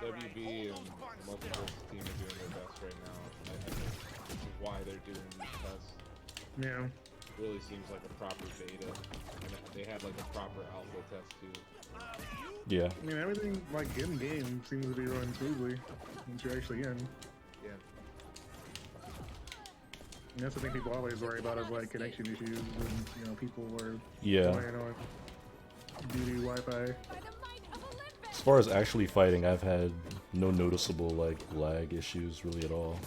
WB and the MultiVersus team are doing their best right now. I think this is why they're doing these tests. Yeah. Really seems like a proper beta, and they had like a proper alpha test too. Yeah. I mean, everything like in game seems to be running smoothly once you're actually in. Yeah. And that's the thing people always worry about is like connection issues when, you know, people were Yeah. playing on doo-doo Wi-Fi. By the might of Olympus. As far as actually fighting, I've had no noticeable like lag issues really at all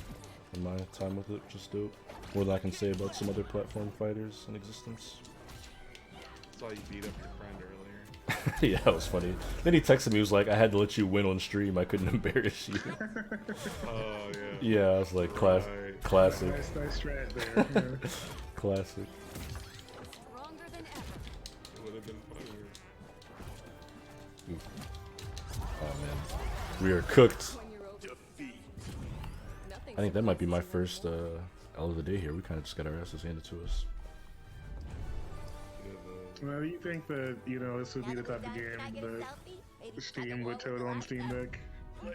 in my time with it, which is dope. More than I can say about some other platform fighters in existence. Saw you beat up your friend earlier. Yeah, that was funny. Then he texted me, he was like, I had to let you win on stream, I couldn't embarrass you. Oh yeah. Yeah, I was like, Right. classic. Nice strat there. Yeah. Classic. Stronger than ever. It would have been funnier. Oh man. We are cooked. When you're over. Nothing I think that might be my first L of the day here. We kind of just got our asses handed to us. Well, do you think that, you know, this would Now be the that type of we're done, can I game get a that selfie? Maybe I Steam can would roll tote with the on last Steam guy. Deck? Play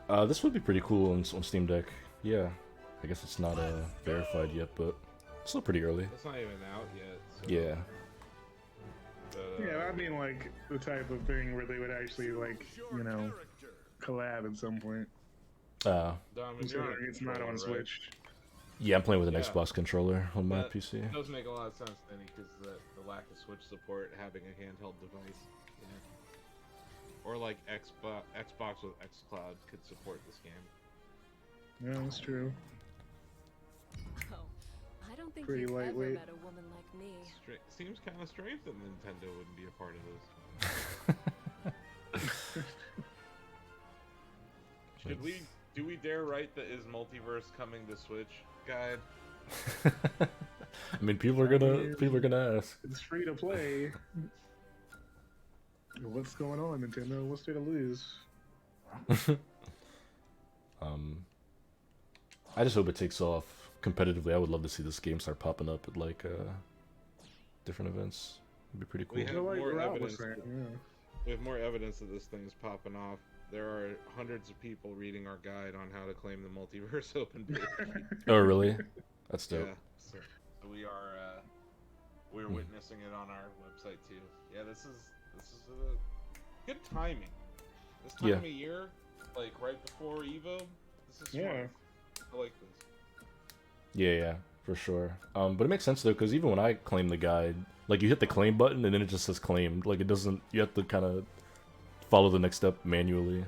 again? This would be pretty cool on Steam Deck. Yeah. I guess it's not verified yet, but it's still pretty early. It's not even out yet. So Yeah. Yeah, I mean like the type of thing where they would actually like, you know, collab at some point. Donovan, Considering it's not on Switch. Yeah, I'm playing with an Yeah. Xbox controller on my That PC. does make a lot of sense, Denny, because the lack of Switch support, having a handheld device, you know. Or like Xbox with xCloud could support this game. Yeah, that's true. Oh, I don't think Pretty you've ever lightweight. met a woman like me. Seems kind of strange that Nintendo wouldn't be a part of this. Do we dare write the "Is Multiverse coming to Switch" guide? I mean, people are gonna ask. It's free to play. What's going on, Nintendo? What's there to lose? I just hope it takes off competitively. I would love to see this game start popping up at like different events. It'd be pretty cool. We have Like more Rob was evidence. saying, yeah. We have more evidence that this thing's popping off. There are hundreds of people reading our guide on how to claim the MultiVersus Open Beta. Oh, really? That's dope. Yeah, so we're witnessing it on our website too. Yeah, this is a good timing. This time Yeah. of year, like right before Evo, this is smart. Yeah. I like this. Yeah, for sure. But it makes sense though, because even when I claim the guide, like you hit the claim button and then it just says claimed. Like it doesn't. You have to kind of follow the next step manually,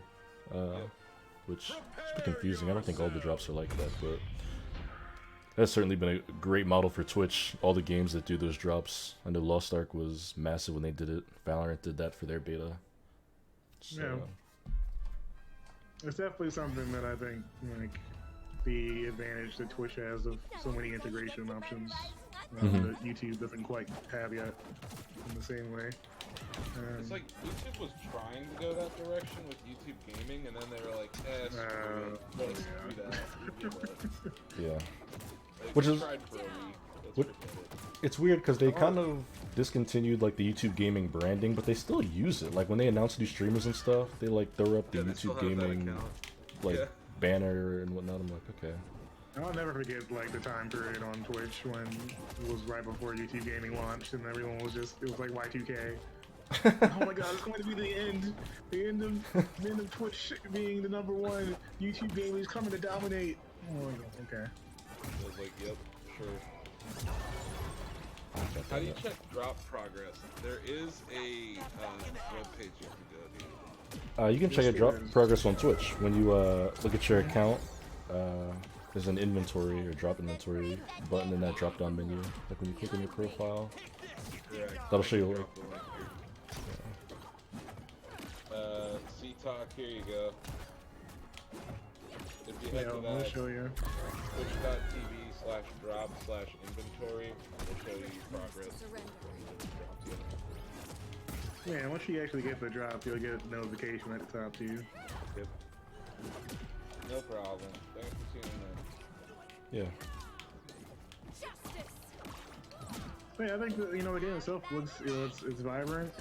which is a bit confusing. I don't think all the drops are like that, but that's certainly been a great model for Twitch. All the games that do those drops. I know Lost Ark was massive when they did it. Valorant did that for their beta. So, Yeah. It's definitely something that I think, like, the advantage that Twitch has of so many integration options that YouTube doesn't quite have yet in the same way. It's like YouTube was trying to go that direction with YouTube Gaming, and then they were like, screw it. Let's do that. We give up. yeah. Like, Which we is- tried for a week. Let's what- forget it. It's weird because they kind of discontinued like the YouTube gaming branding, but they still use it. Like when they announce new streamers and stuff, they like throw up the Yeah, they still YouTube have that gaming account. like Yeah. banner and whatnot. I'm like, okay. I'll never forget like the time period on Twitch when it was right before YouTube Gaming launched and everyone was just, it was like Y2K. Oh my god, it's going to be the end of Twitch being the #1. YouTube Gaming is coming to dominate. Oh, okay. I was like, yep, sure. How do you check drop progress? There is a webpage you can go to. You can check your drop progress on Twitch. When you look at your account, there's an inventory or drop inventory button in that drop down menu. Like when you click on your profile, Correct. that'll show you like. Drop the link here. C-Talk, here you go. If you Yeah, head to I'll that, show you. twitch.tv/drop/inventory, it'll show you progress. Yeah, once you actually get the drop, you'll get a notification at the top too. Yep. No problem. Thanks for tuning in. Yeah. Yeah, I think that, you know, the game itself looks, you know, it's vibrant.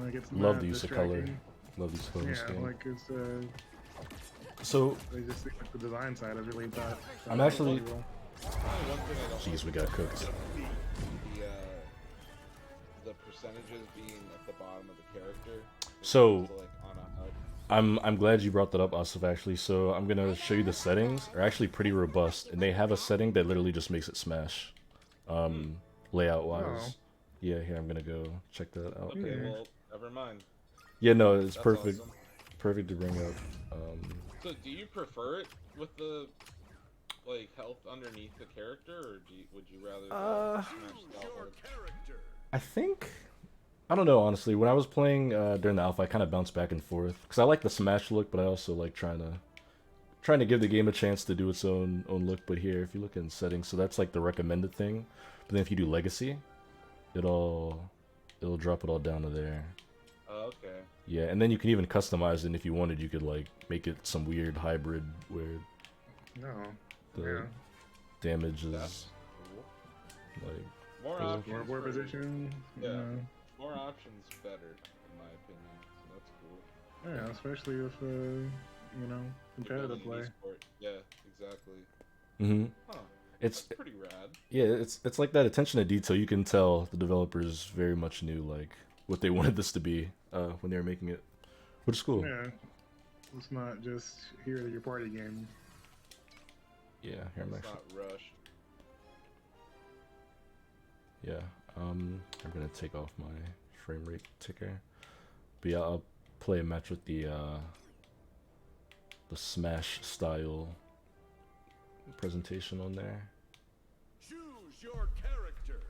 Like it's Love not the use of color. distracting. Love the use of color in this Yeah, game. like it's So I just think like the design side I really thought. I'm actually- well. Only one thing I don't Jeez, we got cooked. the percentages being at the bottom of the character. So Like on a HUD. I'm glad you brought that up, Asif. Actually, so I'm gonna show you the settings. Are actually pretty robust, and they have a setting that literally just makes it smash, layout wise. Oh. Yeah, here I'm gonna go check that out. Okay, Yeah. well, never mind. Yeah, no, it's That's perfect. awesome. Perfect to bring up. So, do you prefer it with the like health underneath the character, or would you rather the smash style work? I think I don't know honestly. When I was playing during the alpha, I kind of bounced back and forth because I like the smash look, but I also like trying to give the game a chance to do its own look. But here, if you look in settings, so that's like the recommended thing. But then if you do legacy, it'll drop it all down to there. Oh, okay. Yeah, and then you can even customize it. And if you wanted, you could like make it some weird hybrid where No. the Yeah. damage is That's cool. like More There's a options. More for- position. Yeah. More options better, in my opinion. So that's cool. Yeah, especially with you know, competitive play. E-sport. Yeah, exactly. Huh. It's That's pretty rad. yeah, it's like that attention to detail. You can tell the developers very much knew like what they wanted this to be when they were making it, which is cool. Yeah, it's not just here at your party game. Yeah, here I'm It's actually. not rushed. Yeah, I'm gonna take off my frame rate ticker, but yeah, I'll play a match with the Smash style presentation on there. Choose your character.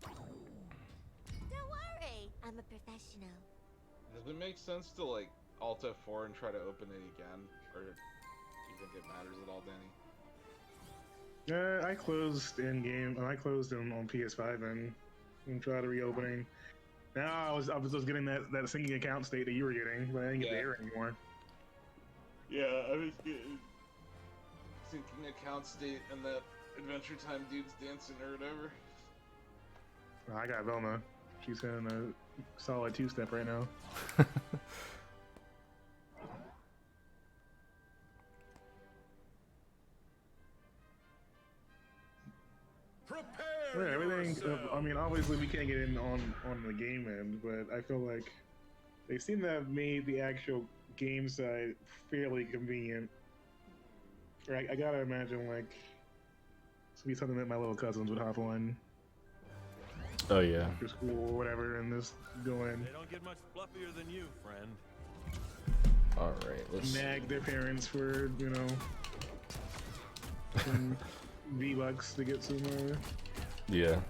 Don't worry, I'm a professional. Does it make sense to like Alt F4 and try to open it again, or do you think it matters at all, Danny? I closed in game. I closed them on PS5 and tried reopening. Now I was just getting that syncing account state that you were getting, but I didn't get the Yeah. error anymore. Yeah, I was getting syncing account state and that Adventure Time dude's dancing or whatever. I got Velma. She's in a solid two-step right now. Prepare Yeah, everything. yourself. I mean, obviously we can't get in on the game end, but I feel like they seem to have made the actual game side fairly convenient. I gotta imagine like this would be something that my little cousins would hop on Oh yeah. after school or whatever, and just go in, They don't get much fluffier than you, friend. All right, let's. nag their parents for some V-Bucks to get Yeah.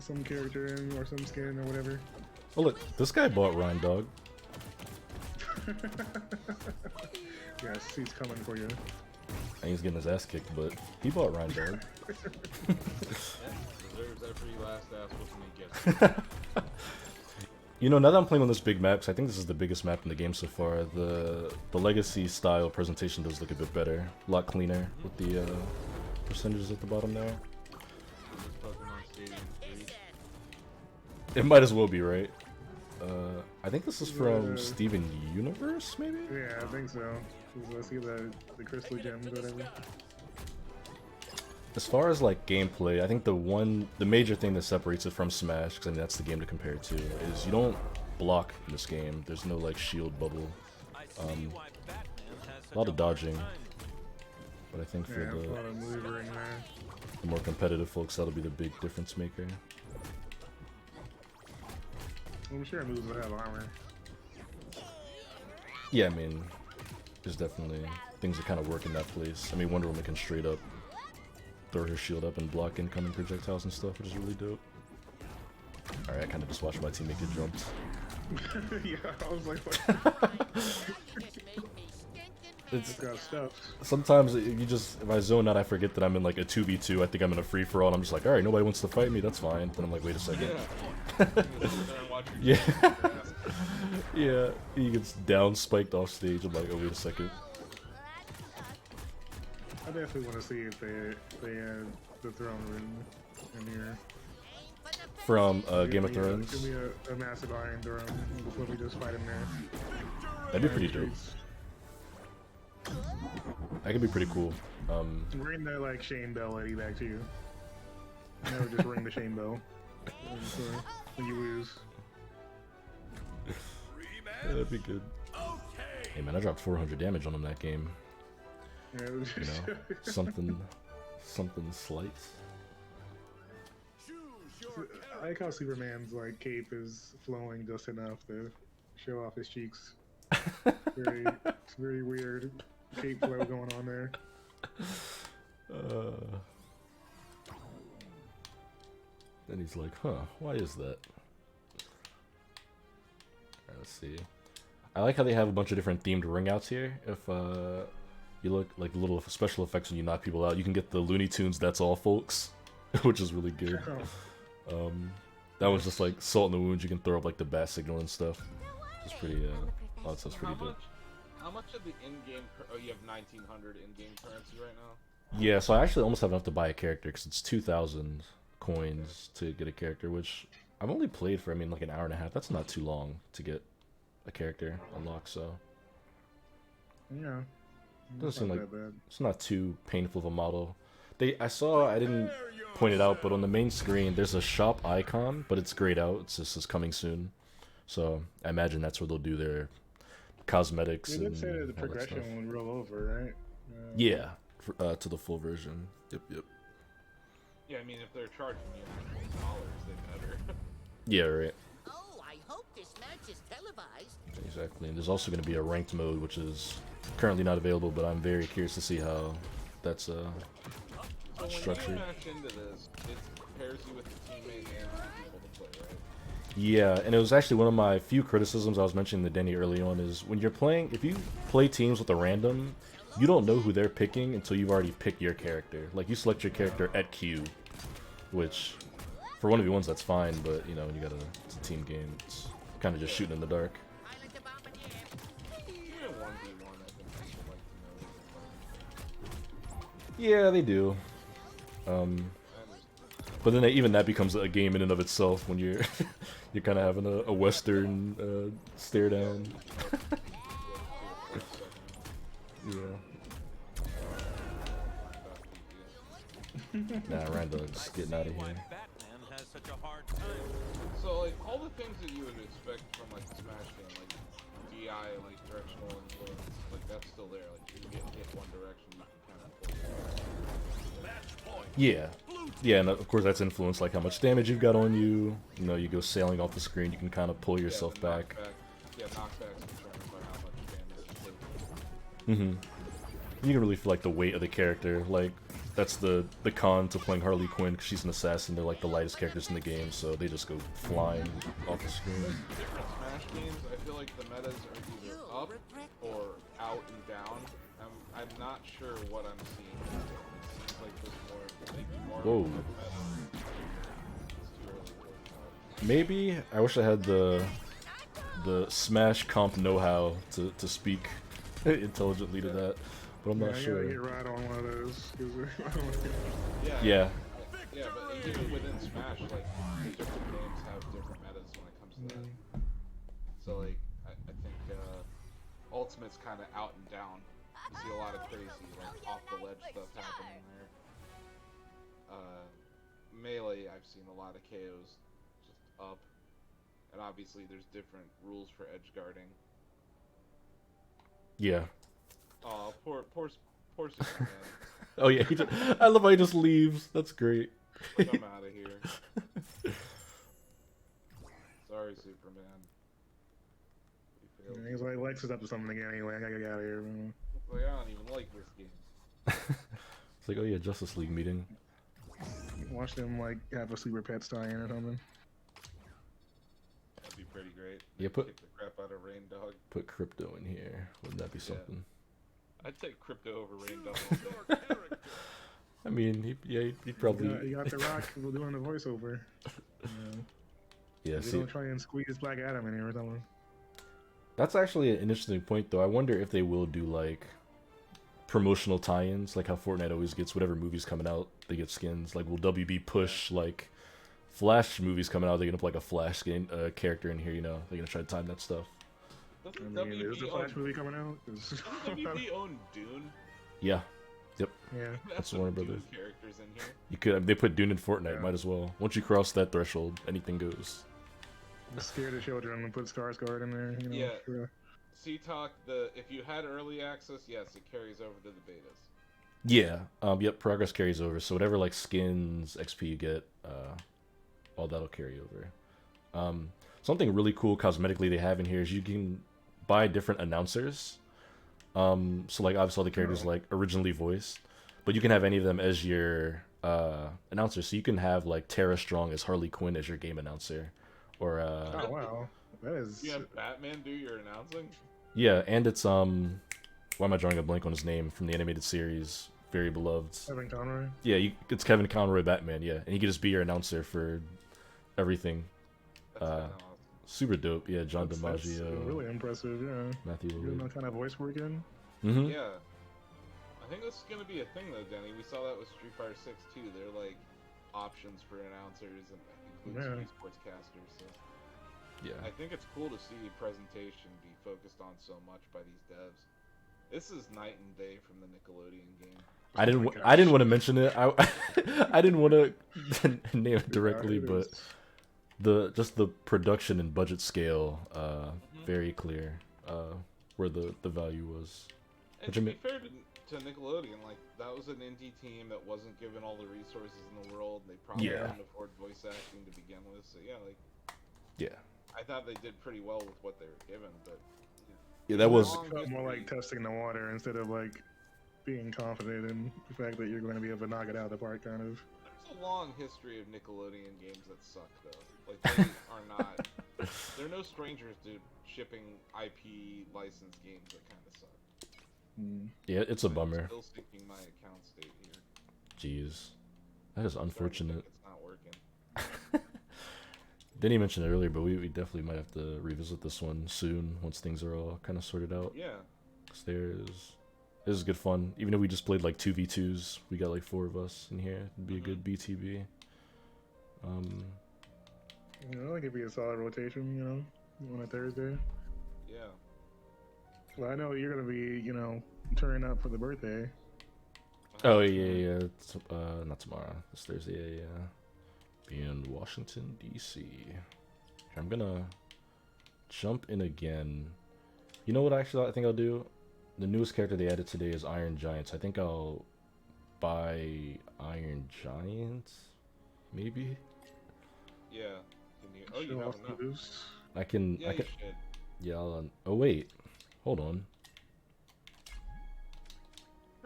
some character in or some skin or whatever. Oh look, this guy bought Rhyme Dog. Yes, he's coming for you. And he's getting his ass kicked, but he bought Rhyme Dog. Deserves every last ass whooping he gets. You know, now that I'm playing on this big map, 'cause I think this is the biggest map in the game so far, the legacy style presentation does look a bit better, a lot cleaner with the percentages at the bottom there. Pokemon Stadium 3. It might as well be, right? I think this is from Yeah. Steven Universe, maybe? Yeah, I think so. Let's see the crystal gems, whatever. As far as like gameplay, I think the major thing that separates it from Smash, because I mean that's the game to compare it to, is you don't block in this game. There's no like shield bubble. A lot of dodging. But I think for Yeah, a lot of maneuvering there. the more competitive folks, that'll be the big difference maker. I'm sure moves will have armor. Yeah, I mean, there's definitely things that kind of work in that place. I mean, Wonder Woman can straight up throw her shield up and block incoming projectiles and stuff, which is really dope. Alright, I kind of just watched my teammate get jumped. Yeah, I was like, what? It's Got stuff. sometimes you just, if I zone out, I forget that I'm in like a 2v2. I think I'm in a free for all. And I'm just like, all right, nobody wants to fight me. That's fine. Then I'm like, wait a second. Yeah. You can sit there and watch your Yeah. team get their ass kicked. Yeah, he gets down spiked off stage. I'm like, oh wait a second. I definitely want to see if they had the throne room in here. From Game of Give me Thrones. Give me a massive iron throne before we just fight him there. That'd be pretty dope. That could be pretty cool. Ring that like Shane Bell Eddie back to you. Never just ring the Shane Bell when you lose. Yeah, that'd be good. Okay. Hey man, I dropped 400 damage on him that game. Yeah, it was You know, something slight. Choose your I like how Superman's like cape is flowing just enough to show off his cheeks. It's very weird cape flow going on there. Then he's like, huh, why is that? Alright, let's see. I like how they have a bunch of different themed ring outs here. If you look like the little special effects when you knock people out, you can get the Looney Tunes That's All Folks, which is really good. That one's just like salt in the wounds. You can throw up like the bat signal and stuff. It's pretty, oh, that sounds pretty dope. How much of the in-game? Oh, you have 1,900 in-game currency right now. Yeah, so I actually almost have enough to buy a character because it's 2,000 coins to get a character, which I've only played for, I mean, like an hour and a half. That's not too long to get a character unlocked, so Yeah. doesn't seem Not like that bad. it's not too painful of a model. I saw, I didn't point it out, but on the main screen there's a shop icon, but it's grayed out. It just says coming soon. So I imagine that's where they'll do their cosmetics. You did say that the and all that stuff. progression would roll over, right? Yeah, to the full version. Yep. Yeah, I mean, if they're charging you $20, they better. Yeah, right. Oh, I hope this match is televised. Exactly. And there's also going to be a ranked mode, which is currently not available, but I'm very curious to see how that's So structured. when you smash into this, it pairs you with a teammate and two people to play, right? Yeah, and it was actually one of my few criticisms I was mentioning to Denny early on is when you're playing, if you play teams with a random, you don't know who they're picking until you've already picked your character. Like, you select your character at Q, which, for 1v1s, that's fine, but, you know, when you got it's a team game, it's kind of just shooting in the dark. Even 1v1, I think people like to know. Yeah, they do. But then even that becomes a game in and of itself when you're you're kind of having a Western stare down. Yeah. Nah, Randall's getting out of Why here. Batman has such a hard time. So, like, all the things that you would expect from, like, the Smash game, like, DI, like, directional influence, like, that's still there. Like, you get hit one direction, you can kind of Match point. Yeah. Yeah, and of course that's influenced like how much damage you've got on you. You know, you go sailing off the screen, you can kind of pull yourself back. Yeah, knockbacks determined by how much damage you take. You can really feel like the weight of the character. Like, that's the con to playing Harley Quinn, 'cause she's an assassin. They're like the lightest characters in the game, so they just go flying off the screen. Different Smash games, I feel like the metas are either up or out and down. I'm not sure what I'm seeing. It seems like there's maybe more Whoa. of a meta. It's too early to tell. Maybe I wish I had the Smash comp know-how to speak intelligently to that, but I'm not I sure. gotta get right on one of those. 'Cause I don't wanna- Yeah. Yeah, but even within Smash, like, different games have different metas when it comes to that. So, like, I think Ultimate's kind of out and down. You see a lot of crazy, like, off-the-ledge stuff happening there. Melee, I've seen a lot of KOs just up. And obviously there's different rules for edge guarding. Yeah. Oh, poor Superman. Oh yeah, I love how he just leaves. That's great. Put him out of here. Sorry, Superman. We failed. He's like, Lex is up to something again anyway. I gotta get out of here. Man. Like, I don't even like this game. It's like, oh yeah, Justice League meeting. Watch them like have a sleeper pet tie-in or something. That'd be pretty great. Yeah, Kick the crap out of Rain Dog. Put Crypto in here. Wouldn't that be something? I'd take Crypto over Rain Dog all day. I mean, he'd probably. You got the Rock doing the voiceover. Yeah, They see, don't try and squeeze Black Adam in here or something. that's actually an interesting point, though. I wonder if they will do like promotional tie-ins, like how Fortnite always gets whatever movies coming out, they get skins. Like, will WB push like Flash movies coming out? They're gonna put like a Flash skin character in here. You know, they're gonna try to time that stuff. Doesn't I mean, is the WB Flash own, movie coming out? 'Cause- doesn't WB own Dune? Yeah, yep. yeah. That's some Warner Dune Brothers. characters in here. You could. They put Dune in Fortnite. Yeah. Might as well. Once you cross that threshold, anything goes. Scare the children and put Skarsgård in there. You know, Yeah. sure. C-Talk, if you had early access, yes, it carries over to the betas. Yeah. Yep. Progress carries over. So whatever like skins, XP you get, all that'll carry over. Something really cool cosmetically they have in here is you can buy different announcers. So like obviously all the characters like originally voiced, but you can have any of them as your announcer. So you can have like Tara Strong as Harley Quinn as your game announcer, or Oh wow, that is. You have Batman do your announcing? yeah, and it's why am I drawing a blank on his name from the animated series? Very beloved. Kevin Conroy. Yeah, it's Kevin Conroy Batman. Yeah, and he could just be your announcer for everything. That's kinda awesome. Super dope. Yeah, John That's DiMaggio, really impressive. Yeah. Matthew Doing Lillard. that kind of voice work in. Mm-hmm. Yeah. I think this is gonna be a thing though, Denny. We saw that with Street Fighter 6 too. They're like options for announcers and includes sportscasters. So Yeah. I think it's cool to see presentation be focused on so much by these devs. This is night and day from the Nickelodeon game. I didn't want to mention it. I didn't want to name it directly, but just the production and budget scale, very clear, where the value was. And to be fair to Nickelodeon, like that was an indie team that wasn't given all the resources in the world. They probably couldn't afford voice acting to begin with. So yeah, like I thought they did pretty well with what they were given, but yeah, that was more like testing the water instead of like being confident in the fact that you're going to be able to knock it out of the park, kind of. There's a long history of Nickelodeon games that suck, though. Like they are not. They're no strangers to shipping IP licensed games that kind of suck. Yeah, it's a bummer. I'm still syncing my account state here. Jeez, that is unfortunate. It's not working. Didn't even mention it earlier, but we definitely might have to revisit this one soon once things are all kind of sorted out. Yeah. Cause this is good fun. Even if we just played like 2v2s, we got like 4 of us in here. It'd be a good BTB. I think it'd be a solid rotation, you know, on a Thursday. Yeah. Well, I know you're gonna be, you know, turning up for the birthday. Oh yeah. It's, not tomorrow. This Thursday. Yeah. Be in Washington D.C. I'm gonna jump in again. You know what? Actually, I think I'll do. The newest character they added today is Iron Giants. I think I'll buy Iron Giants, maybe. Yeah. You have enough. I can. Yeah, I can. you should. Yeah. Oh wait. Hold on.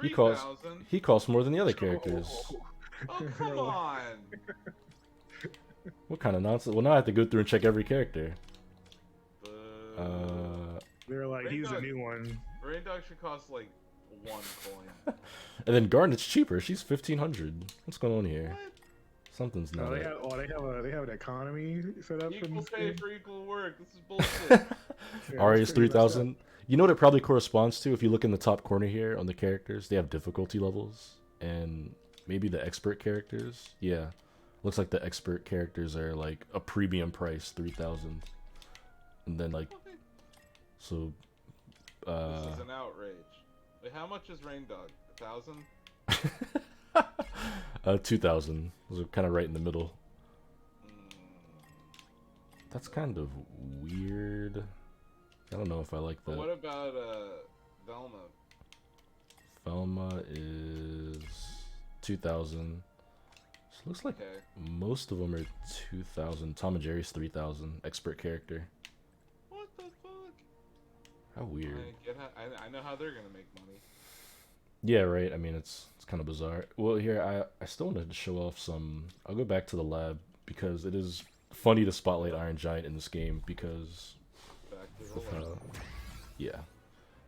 He 3,000? costs more than the other characters. Oh, come on. What kind of nonsense? Well, now I have to go through and check every character. They're like, he's a new one. Rain Dog should cost like 1 coin. And then Garnet's cheaper. She's 1,500. What's going on here? What? Something's not. They have an economy set up for Equal this pay game. for equal work. This is bullshit. Ari is it's pretty messed 3,000. You know what it probably corresponds to? If you look in the top corner here on the characters, they have difficulty levels. And maybe the expert characters. Yeah. Looks like the expert characters are like a premium price, 3,000. And then like, so, This is an outrage. Wait, how much is Rain Dog? 1,000? 2,000. Those are kind of right in the middle. That's kind of weird. I don't know if I like that. What about Velma? Velma is 2,000. So it looks like most of them are 2,000. Tom and Jerry's 3,000. Expert character. What the fuck? How weird. I know how they're gonna make money. Yeah, right. I mean, it's kind of bizarre. Well, here I still wanted to show off some. I'll go back to the lab because it is funny to spotlight Iron Giant in this game because. Back to the lab. Yeah,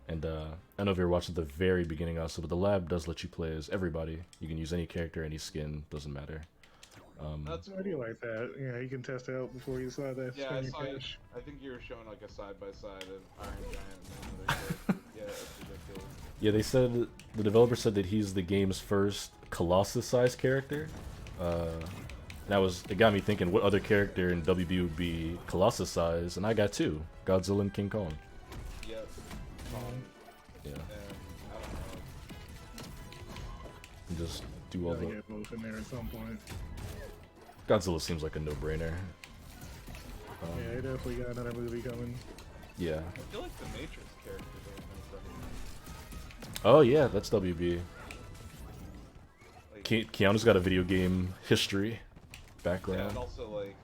and I don't know if you're watching the very beginning also, but the lab does let you play as everybody. You can use any character, any skin, doesn't matter. That's I do like that. Yeah, you can test it out before you decide that. Yeah, I think you were showing like a side by side of Iron Giant and another character. Yeah, it's ridiculous. Yeah, they said the developer said that he's the game's first Colossus-sized character. It got me thinking, what other character in WB would be Colossus-sized? And I got 2: Godzilla and King Kong. Yep. Yeah. And I don't know. And just do all Gotta the. get both in there at some point. Godzilla seems like a no-brainer. Yeah, they definitely got another movie coming. Yeah. I feel like the Matrix characters are in Oh yeah, that's WB. like, Keanu's got a video game history yeah, background. and also like,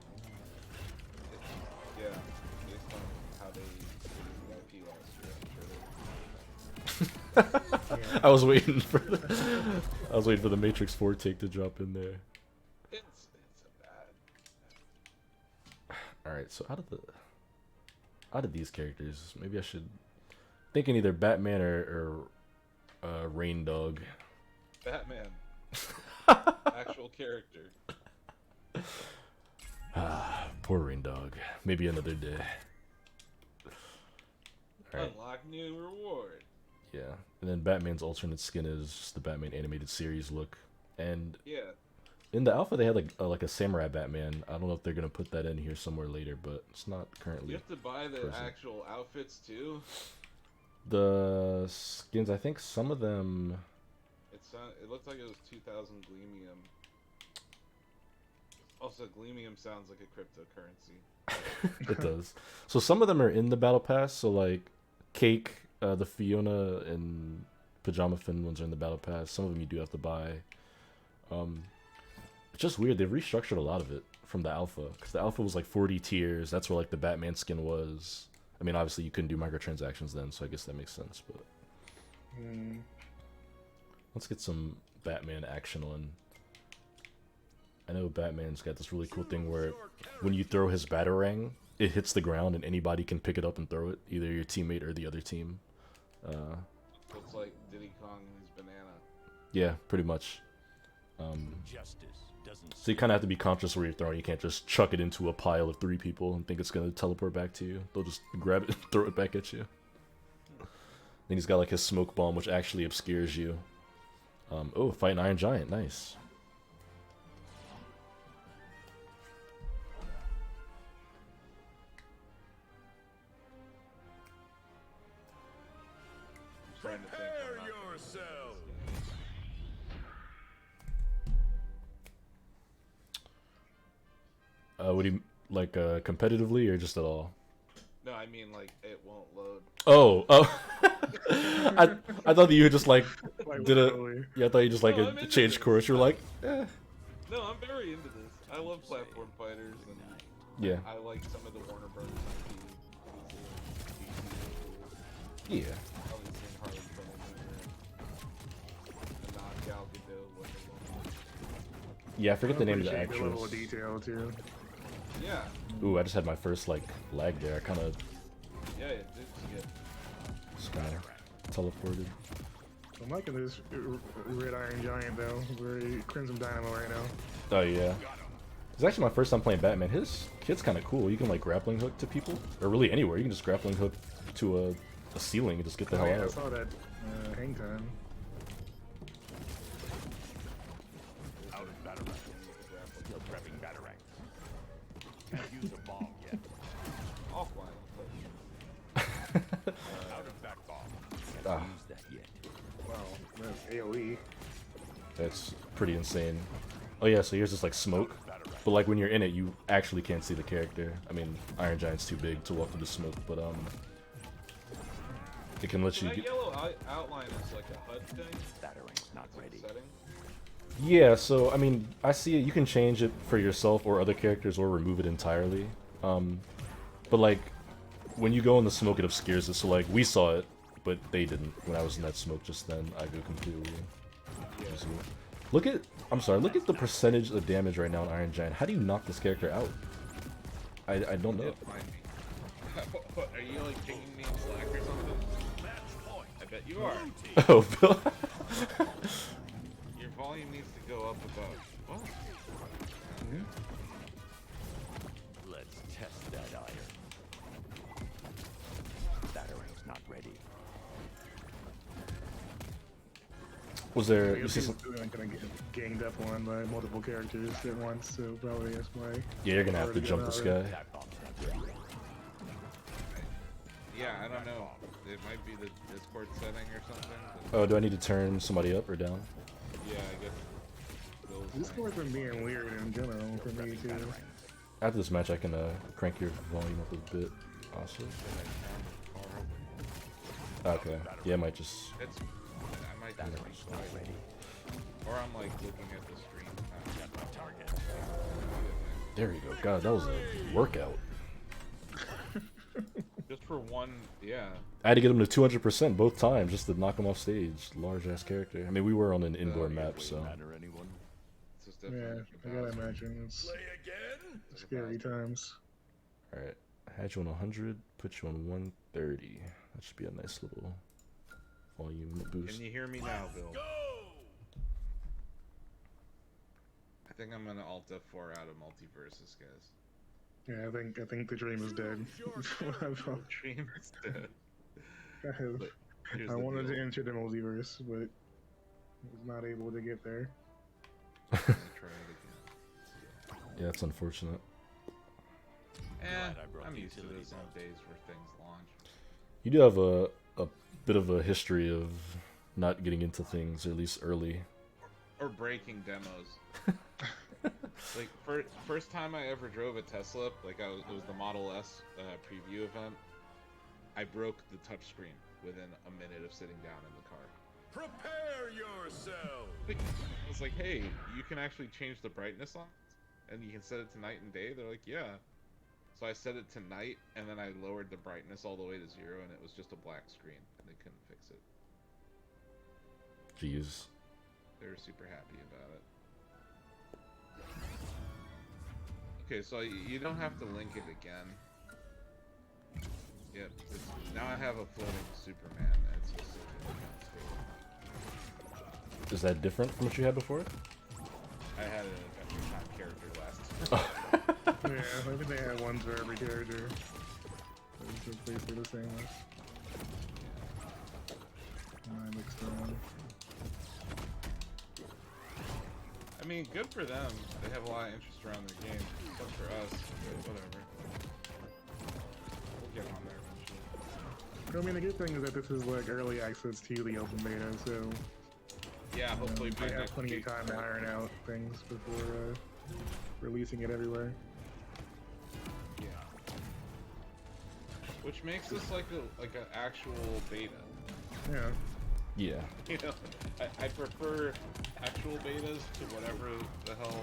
based on how they did the IP last year, I'm sure they. I was waiting for the Matrix 4 take to drop in there. It's a bad. All right, so out of these characters, maybe I should thinking either Batman or Rain Dog. Batman. Actual character. Poor Rain Dog. Maybe another day. All right. Unlock new reward. Yeah, and then Batman's alternate skin is just the Batman animated series look, and Yeah. in the alpha they had like a samurai Batman. I don't know if they're gonna put that in here somewhere later, but it's not currently. You have to buy the present. actual outfits too. The skins, I think some of them. It looked like it was 2,000 Gleamium. Also, Gleamium sounds like a cryptocurrency. It does. So some of them are in the battle pass. So like Cake, the Fiona and Pajama Finn ones are in the battle pass. Some of them you do have to buy. It's just weird. They've restructured a lot of it from the alpha, because the alpha was like 40 tiers. That's where like the Batman skin was. I mean, obviously you couldn't do microtransactions then, so I guess that makes sense. But let's get some Batman action on. I know Batman's got this really cool thing where when you throw his Batarang, it hits the ground and anybody can pick it up and throw it, either your teammate or the other team. Looks like Diddy Kong and his banana. Yeah, pretty much. So you kind of have to be conscious where you're throwing. You can't just chuck it into a pile of 3 people and think it's going to teleport back to you. They'll just grab it and throw it back at you. Then he's got like his smoke bomb, which actually obscures you. Oh, fight an Iron Giant. Nice. Prepare yourself. Would you like competitively or just at all? No, I mean like it won't load. Oh. I thought that you just like did a. literally. Yeah, I thought you just like No, a I'm into change this. course. You were like, eh. No, I'm very into this. I love platform fighters, and Yeah. I like some of the Warner Brothers IP. Yeah. Probably seen Harley Quinn and Gal Gadot, Wonder Woman. Yeah, I forget the name of the Appreciate the level of actress. detail too. Yeah, Ooh, I just had my first like lag there. I kind of yeah, it did skip. just kind of teleported. I'm liking this Red Iron Giant though. Very Crimson Dynamo right now. Oh yeah. It's actually my first time playing Batman. His kit's kind of cool. You can like grappling hook to people, or really anywhere. You can just grappling hook to a ceiling and just get the hell Oh, yeah, I out. saw that hang time. Out of Batarang. Still prepping Batarang. Can't use a bomb yet. Offline. Out of that bomb. Can't Ah. use that yet. Wow, that's AOE. That's pretty insane. Oh yeah, so here's just like smoke, but like when you're in it, you actually can't see the character. I mean, Iron Giant's too big to walk through the smoke, but it can let you That get. yellow outline is like a HUD thing. Batarang's not ready. Setting. Yeah, so I mean, I see it. You can change it for yourself or other characters, or remove it entirely. But like when you go in the smoke, it obscures it. So like we saw it, but they didn't. When I was in that smoke just then, I go completely. Look at, I'm sorry, look at the percentage of damage right now in Iron Giant. How do you knock this character out? I don't know. Find me. What, are you like pinging me in Slack or something? I bet you are. Oh, Bill. Your volume needs to go up about. What? Let's test that iron. Batarang's not ready. Was there? I You guess see he's some? not gonna get ganged up on by multiple characters at once, so probably that's why. Yeah, you're gonna have to Already jump got this out guy. of That bomb's not ready. Yeah, I don't know. It might be the Discord setting or something. But Oh, do I need to turn somebody up or down? yeah, I guess. Bill's This saying- court's been being weird in general for me too. After this match, I can crank your volume up a bit. Also. Okay. Yeah, I might just. It's. I might do Batarang's not ready. Or I'm like looking at the stream. Got my target. There you go. God, that was a workout. Just for one, yeah. I had to get him to 200% both times just to knock him off stage. Large ass character. I mean, we were on an indoor map, so. Matter anyone? It's just Yeah, definitely. I gotta imagine it's again? scary times. Alright. I had you on 100, put you on 130. That should be a nice little volume boost. Can you hear me now, Bill? I think I'm gonna Alt F4 out of MultiVersus, guys. Yeah, I think the dream is dead. Dream is dead. Here's I the wanted deal. to enter the multiverse, but was not able to get there. I'm gonna try it again. Yeah, it's unfortunate. Eh, Glad I brought I'm the used to utilities this on out. days where things launch. You do have a a bit of a history of not getting into things, or at least early. Or breaking demos. Like, first time I ever drove a Tesla, like it was the Model S preview event. I broke the touchscreen within a minute of sitting down in the car. Prepare yourself. I was like, hey, you can actually change the brightness on it, and you can set it to night and day. They're like, yeah. So I set it to night, and then I lowered the brightness all the way to 0, and it was just a black screen, and they couldn't fix it. Jeez. They were super happy about it. Okay, so you don't have to link it again. Yep, now I have a floating Superman. That's just Is that different from what you had before? I had an Adventure Time character last. Yeah, I think they had one for every character. It's basically the same. I mixed them. I mean, good for them. They have a lot of interest around their game. But for us, whatever. We'll get on there eventually. I mean, the good thing is that this is like early access to the open beta, so Yeah, hopefully we by have next plenty of week. time to iron out things before releasing it everywhere. Yeah. Which makes this like an actual beta. Yeah. Yeah. You know, I prefer actual betas to whatever the hell.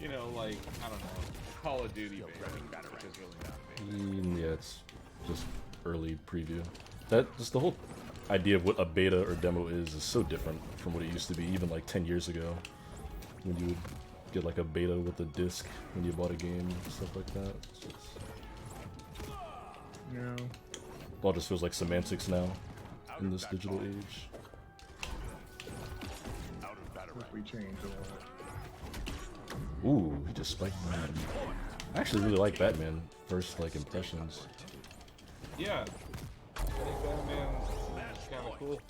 You know, like, I don't know, Call of Duty beta, which is really not beta. Yeah, it's just early preview. Just the whole idea of what a beta or demo is so different from what it used to be, even like 10 years ago, when you would get like a beta with a disc when you bought a game, stuff like that. Yeah. It all just feels like semantics now in this digital age. We changed a lot. Ooh, he just spiked mine. I actually really like Batman first like impressions. Yeah. I think Batman's kind of cool.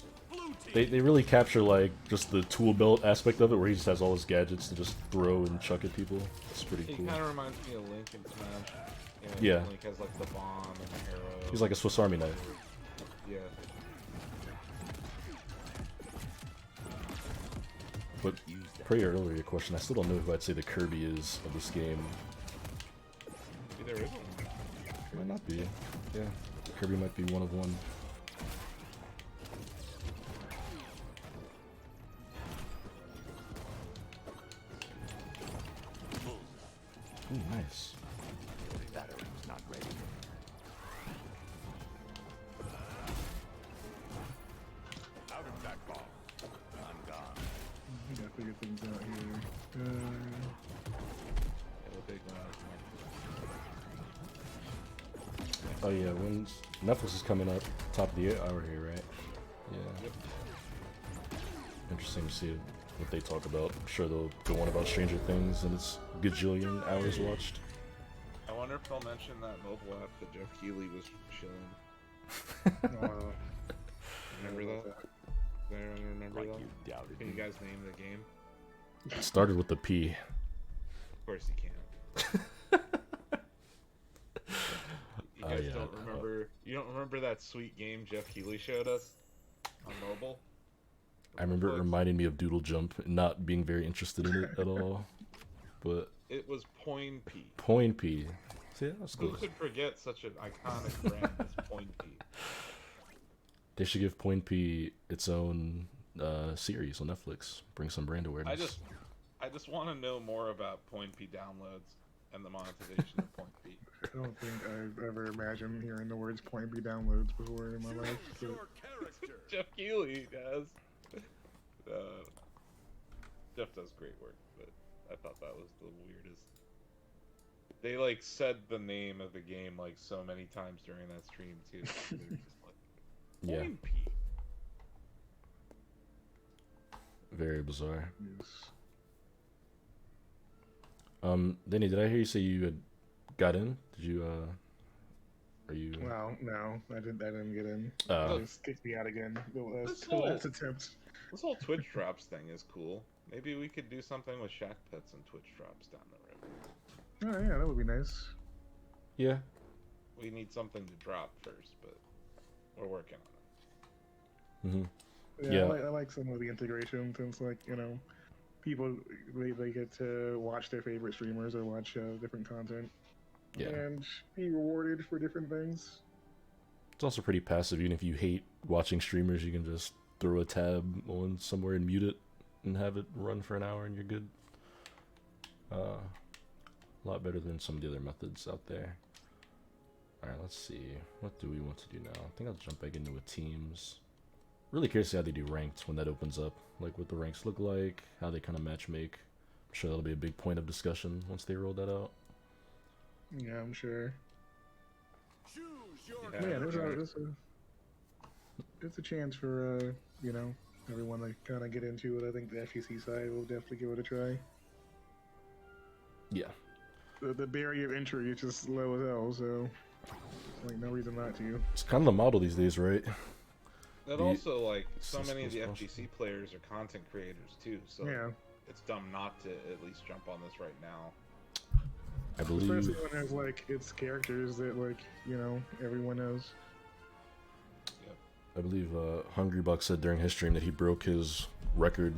They really capture like just the tool belt aspect of it, where he just has all his gadgets to just throw and chuck at people. It's pretty He cool. kind of reminds me of Link in Smash. You know, Yeah. Link has like the bomb and the arrow. He's like a Swiss Army knife. Yeah. But per your earlier question, I still don't know who I'd say the Kirby is of this game. Maybe there is one. Might not be. Yeah, Kirby might be one of one. Ooh, nice. Battery's not ready. Out of that bomb. I'm gone. We gotta figure things out here. Yeah, the big one. Oh yeah, when Netflix is coming up, top of the hour here, right? Yeah. Yep. Interesting to see what they talk about. I'm sure they'll go on about Stranger Things and its gajillion hours watched. I wonder if they'll mention that mobile app that Jeff Keighley was showing. Remember that? Does anyone remember Like that? you doubted Can you me. guys name the game? It started with the P. Of course you can. You guys yeah. don't remember? You don't remember that sweet game Jeff Keighley showed us on mobile? I remember it Netflix? reminding me of Doodle Jump and not being very interested in it at all. But It was Point P. Point P. See, that's Who good. could forget such an iconic brand as Point P? They should give Point P its own series on Netflix. Bring some brand awareness. I just want to know more about Point P downloads and the monetization of Point P. I don't think I've ever imagined hearing the words Point B downloads before in my life. So Your character. Jeff Keighley does. Jeff does great work, but I thought that was the weirdest. They like said the name of the game like so many times during that stream too. They were just like, Yeah, Point P. very bizarre. yes. Denny, did I hear you say you had got in? Did you are you Well, no, I didn't get in. Oh. They just kicked me out again. This The whole- last attempt. This whole Twitch drops thing is cool. Maybe we could do something with Shack Pets and Twitch drops down the road. Oh yeah, that would be nice. Yeah. we need something to drop first, but we're working on it. Mm-hmm. Yeah, Yeah. I like some of the integration since, like, you know, people they get to watch their favorite streamers or watch different content Yeah. and be rewarded for different things. It's also pretty passive. Even if you hate watching streamers, you can just throw a tab on somewhere and mute it and have it run for an hour and you're good. A lot better than some of the other methods out there. Alright, let's see. What do we want to do now? I think I'll jump back into a teams. Really curious to see how they do ranked when that opens up. Like what the ranks look like, how they kind of match make. I'm sure that'll be a big point of discussion once they roll that out. Yeah, I'm sure. Yeah, It's a chance for you know, everyone to kind of get into it. I think the FEC side will definitely give it a try. Yeah. The barrier of entry is just low as hell, so like no reason not to. It's kind of the model these days, right? That also, like, so many of the FGC players are content creators too, so Yeah. it's dumb not to at least jump on this right now. I believe. Especially when there's like it's characters that, like, you know, everyone knows. I believe Hungry Buck said during his stream that he broke his record,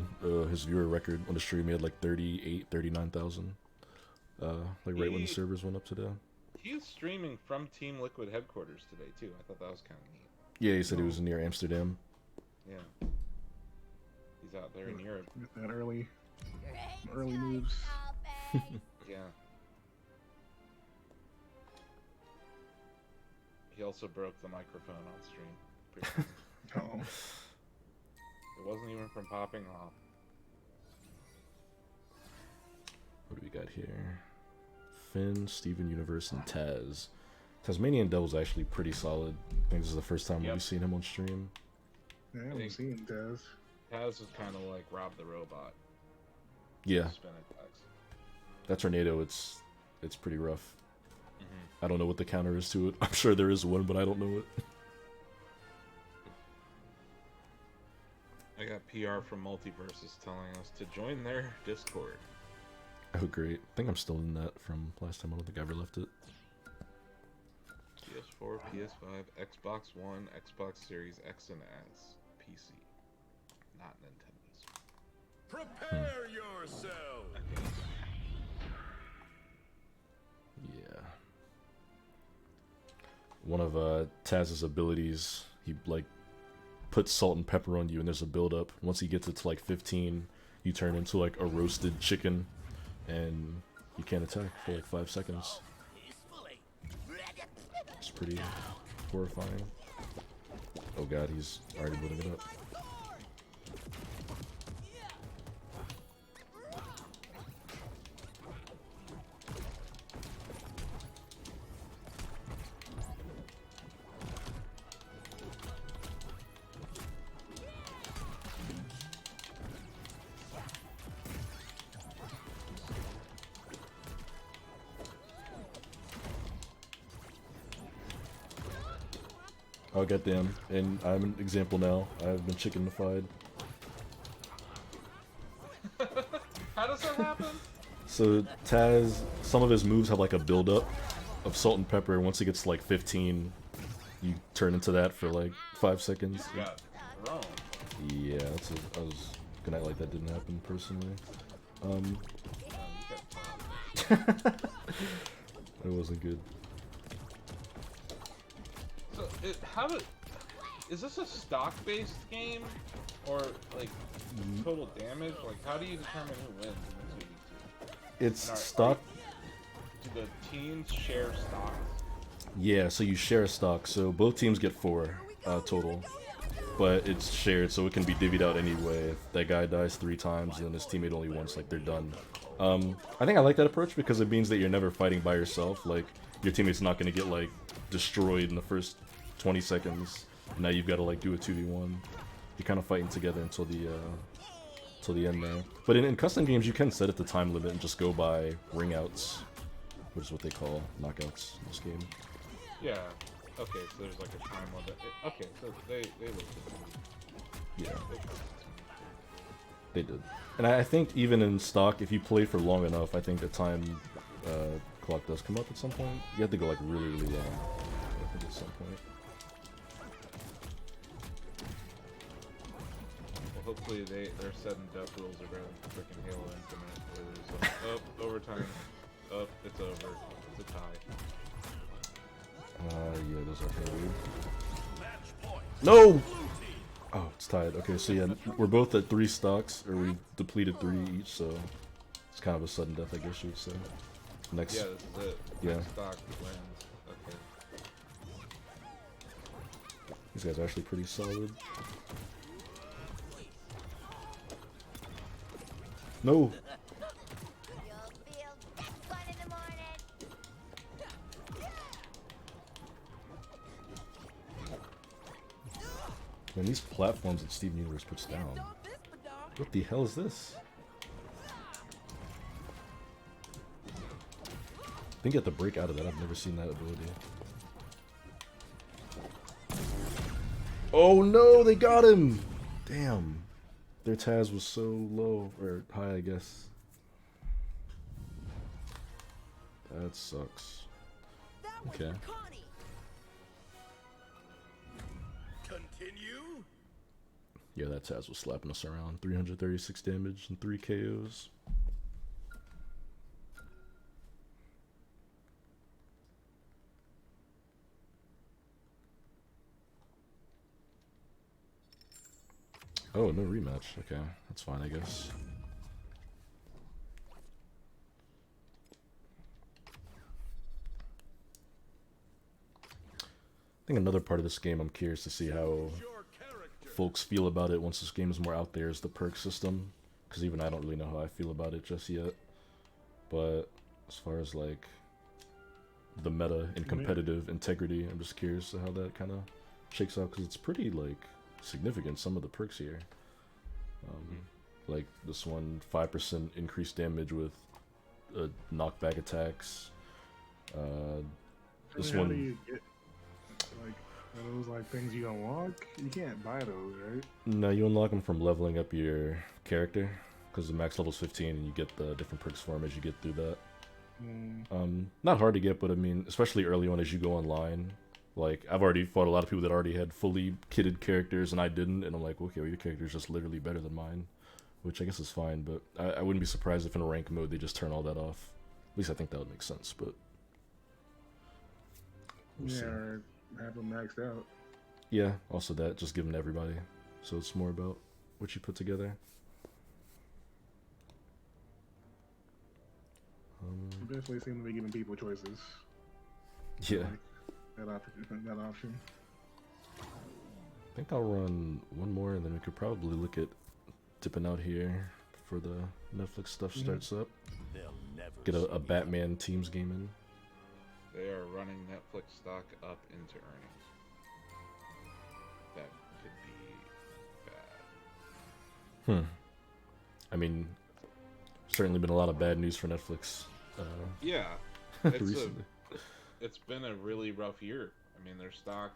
his viewer record on the stream. He had like 39,000. Like right when the servers went up today. He was streaming from Team Liquid headquarters today too. I thought that was kind of neat. Yeah, he said he was near Amsterdam. Yeah. He's out there in Europe. With that early Great choice, moves. Alfie. Yeah. He also broke the microphone on stream. Pretty funny. Oh. It wasn't even from popping off. What do we got here? Finn, Steven Universe, and Taz. Tasmanian Devil's actually pretty solid. I think this is the first time we've seen him on stream. Yeah, I haven't seen Taz. Taz was kind of like Rob the Robot. Yeah. Spin attacks. That tornado, it's pretty rough. I don't know what the counter is to it. I'm sure there is one, but I don't know it. I got PR from MultiVersus telling us to join their Discord. Oh, great. I think I'm still in that from last time. I don't think I ever left it. PS4, PS5, Xbox One, Xbox Series X and S, PC. Not Nintendo's. Prepare yourself. Yeah. One of Taz's abilities, he like puts salt and pepper on you and there's a build up. Once he gets it to like 15, you turn into like a roasted chicken and you can't attack for like 5 seconds. It's pretty horrifying. Oh god, he's already building it up. Oh goddamn, and I'm an example now. I've been chickenified. How does that happen? So Taz, some of his moves have like a build up of salt and pepper. Once he gets to like 15, you turn into that for like 5 seconds. Got thrown. Yeah, I was gonna act like that didn't happen personally. It wasn't good. So, is this a stock-based game, or like total damage? Like, how do you determine who wins in the 2v2? It's stock. Do the teams share stocks? Yeah, so you share a stock. So both teams get 4 total, but it's shared, so it can be divvied out anyway. If that guy dies 3 times and then his teammate only once, like they're done. I think I like that approach because it means that you're never fighting by yourself. Like your teammate's not gonna get like destroyed in the first 20 seconds. Now you've got to like do a 2v1. You're kind of fighting together until the end there. But in custom games, you can set it to time limit and just go by ring outs, which is what they call knockouts in this game. Yeah. Okay, so there's like a time limit. Okay, so they look good. Yeah, they did. And I think even in stock, if you play for long enough, I think the time clock does come up at some point. You have to go like really long. at some point. Well, hopefully their sudden death rules are better than freaking Halo Infinite, where there's overtime. It's over. It's a tie. Yeah, those are heavy. No! Oh, it's tied. Okay, so yeah, we're both at 3 stocks, or we depleted 3 each, so it's kind of a sudden death, I guess you would say. Next. Yeah, this is it. Yeah. Next stock wins. Okay. These guys are actually pretty solid. No! You'll feel that fun in the morning. Man, these platforms that Steven Universe puts down. What the hell is this? I think you have to break out of that. I've never seen that ability. Oh no, they got him! Damn. Their Taz was so low, or high, I guess. That sucks. Okay. Continue. Yeah, that Taz was slapping us around. 336 damage and 3 KOs. Oh, no rematch. Okay, that's fine, I guess. I think another part of this game I'm curious to see how folks feel about it once this game is more out there is the perk system. Because even I don't really know how I feel about it just yet. But as far as like the meta and competitive integrity, I'm just curious to how that kind of shakes out. Because it's pretty like significant, some of the perks here. Like this one, 5% increased damage with knockback attacks. This How one. do you get, like, are those like things you unlock? You can't buy those, right? No, you unlock them from leveling up your character, because the max level's 15 and you get the different perks for them as you get through that. Not hard to get, but I mean, especially early on as you go online. Like, I've already fought a lot of people that already had fully kitted characters and I didn't, and I'm like, okay, well, your character's just literally better than mine, which I guess is fine, but I wouldn't be surprised if in rank mode they just turn all that off. At least I think that would make sense, but we'll see. Or have them maxed out. Yeah, also that, just given to everybody. So it's more about what you put together. Definitely seem to be giving people choices. Yeah. Like that option. I think I'll run one more and then we could probably look at dipping out here before the Netflix stuff starts up. Get a Batman Teams game in. They are running Netflix stock up into earnings. That could be bad. I mean, certainly been a lot of bad news for Netflix. Yeah, Recently. It's been a really rough year. I mean, their stock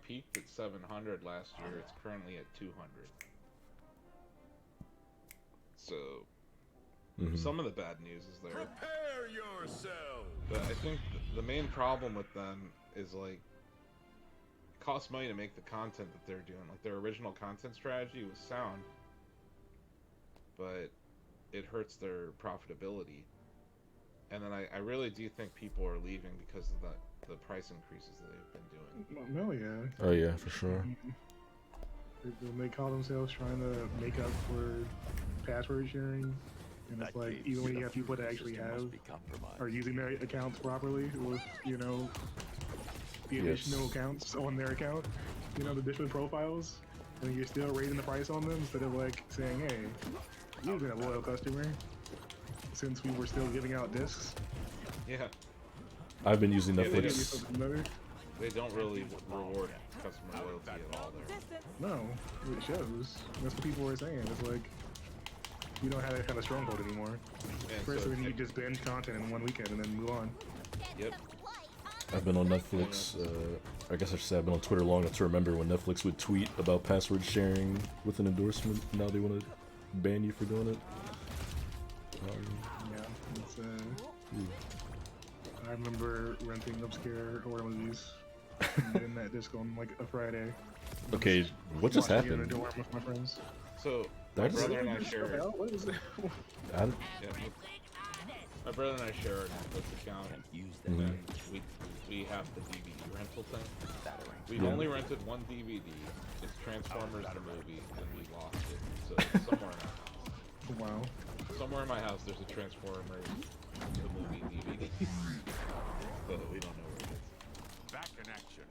peaked at 700 last year. It's currently at 200. So, some of the bad news is there. Prepare yourself. But I think the main problem with them is, like, it costs money to make the content that they're doing. Like, their original content strategy was sound, but it hurts their profitability. And then I really do think people are leaving because of the price increases that they've been doing. No, yeah. Oh yeah, for sure. They call themselves trying to make up for password sharing, and it's like even when you have people that actually have are using their accounts properly with the additional accounts on their account, the different profiles, and you're still raising the price on them instead of like saying, hey, you've been a loyal customer since we were still giving out discs. Yeah. I've been using Netflix. They don't really reward customer loyalty at all there. No, it shows. That's what people were saying. It's like, you don't have that kind of stronghold anymore. Especially when you just binge content in one weekend and then move on. Yep. I've been on Netflix, I guess I should say I've been on Twitter long enough to remember when Netflix would tweet about password sharing with an endorsement. Now they want to ban you for doing it. Yeah, it's, I remember renting obscure horror movies Getting that disc on like a Friday. Okay, what just Watching it in happened? the dorm with my friends. So my That's- brother and I share. What is that? I, Yeah, my brother and I share a Netflix account. Mhm. And we have the DVD rental thing. We've Yeah. only rented one DVD. It's Transformers the movie, and we lost it. So it's somewhere in our house. Wow. Somewhere in my house, there's a Transformers the movie DVD. But we don't know where it is. Back in action.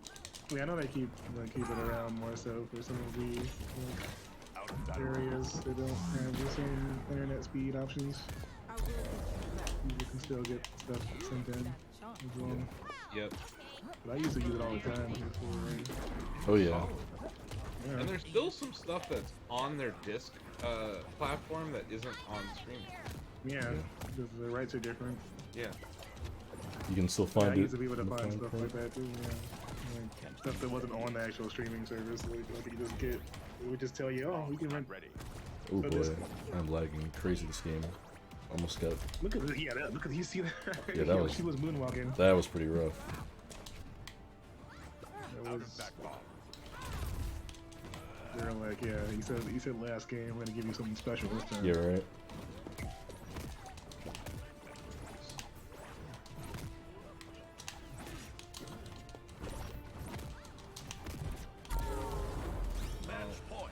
Yeah, I know they keep it around more so for some of the like, areas that don't have the same internet speed options. You can still get stuff sent in as well. Yep. But I used to use it all the time before. oh yeah. Yeah. And there's still some stuff that's on their disc platform that isn't on streaming. Yeah, because the rights are different. Yeah. You can still Yeah, I find it. used to be able to in the find fine stuff print. like that too. Yeah. Like, stuff that wasn't on the actual streaming service. Like you just get, it would just tell you, oh, we can rent. Ready. Oh So boy, this- I'm lagging crazy this game. Almost got. Look at this. Yeah, look at you see that? Yeah, that was- She was moonwalking. That was pretty rough. That was. They're like, yeah. He said last game we're gonna give you something special this time. Yeah, right.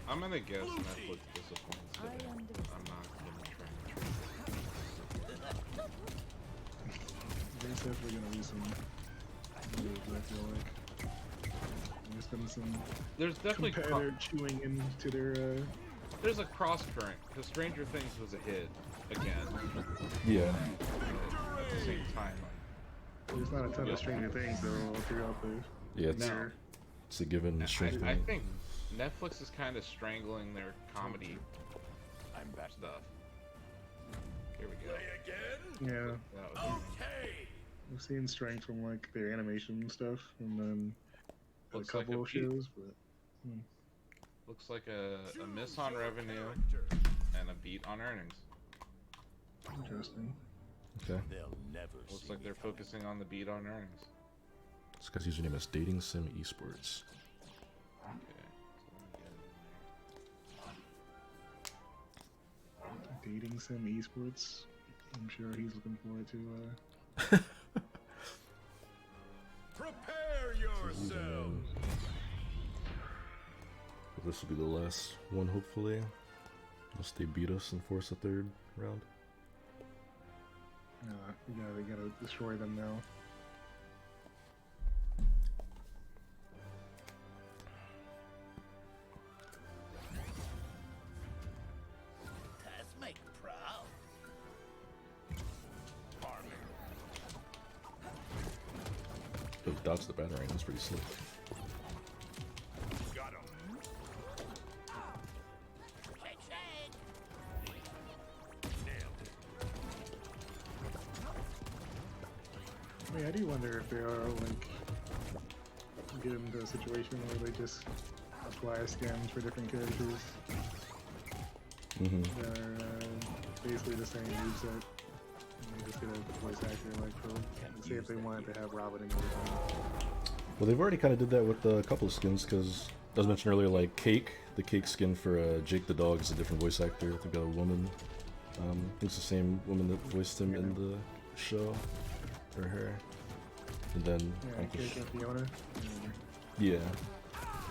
I'm gonna guess Netflix disappoints today. I'm not gonna try and trick There's definitely gonna be some moves, I feel like. There's been some There's definitely competitor chewing into their. there's a cross current because Stranger Things was a hit again. Yeah. At the same time, There's not a ton of Stranger Things though all throughout the. Yeah, it's, year. it's a given strength. I think Netflix is kind of strangling their comedy stuff. Here we go. Yeah, That was I've seen strength from like their animation stuff, and then a Looks like couple a of beat. shows, but looks like a miss on revenue and a beat on earnings. interesting. Okay. They'll never Looks see like me they're coming. focusing on the beat on earnings. This guy's username is Dating Sim Esports. Okay. Dating sim esports. I'm sure he's looking forward to. Prepare yourselves. Well, this will be the last one, hopefully. Unless they beat us and force a third round. We gotta destroy them now. Task proud. Oh, dodge the batarang, that's pretty slick. Got him. I mean, I do wonder if they are like get into a situation where they just apply skins for different characters Mm-hmm. that are basically the same moveset. And they just get a voice actor like for say if they wanted to have Robin and everything. Well, they've already kind of did that with a couple of skins, because as mentioned earlier, like Cake, the Cake skin for Jake the dog is a different voice actor. I think a woman. I think it's the same woman that voiced him in the show, or her. And then Yeah, Uncle Kate and Fiona. yeah,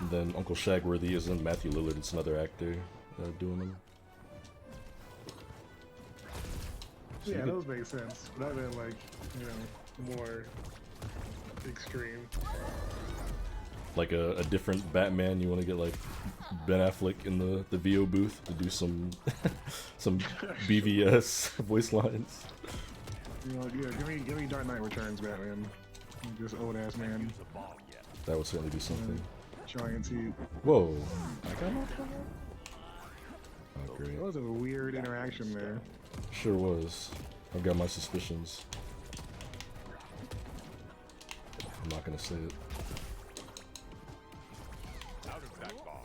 and then Uncle Shagworthy isn't Matthew Lillard; it's another actor doing them. So Yeah, you could- those make sense. But I've been like, you know, more extreme. like a different Batman. You want to get like Ben Affleck in the VO booth to do some some BVS voice lines. You know, yeah, give me Dark Knight Returns, Batman. Just old ass man Use a bomb yet. That would certainly be something. trying to. Whoa! I got knocked out? Oh great! That was a weird interaction there. Sure was. I've got my suspicions. I'm not gonna say it. Out of that bomb.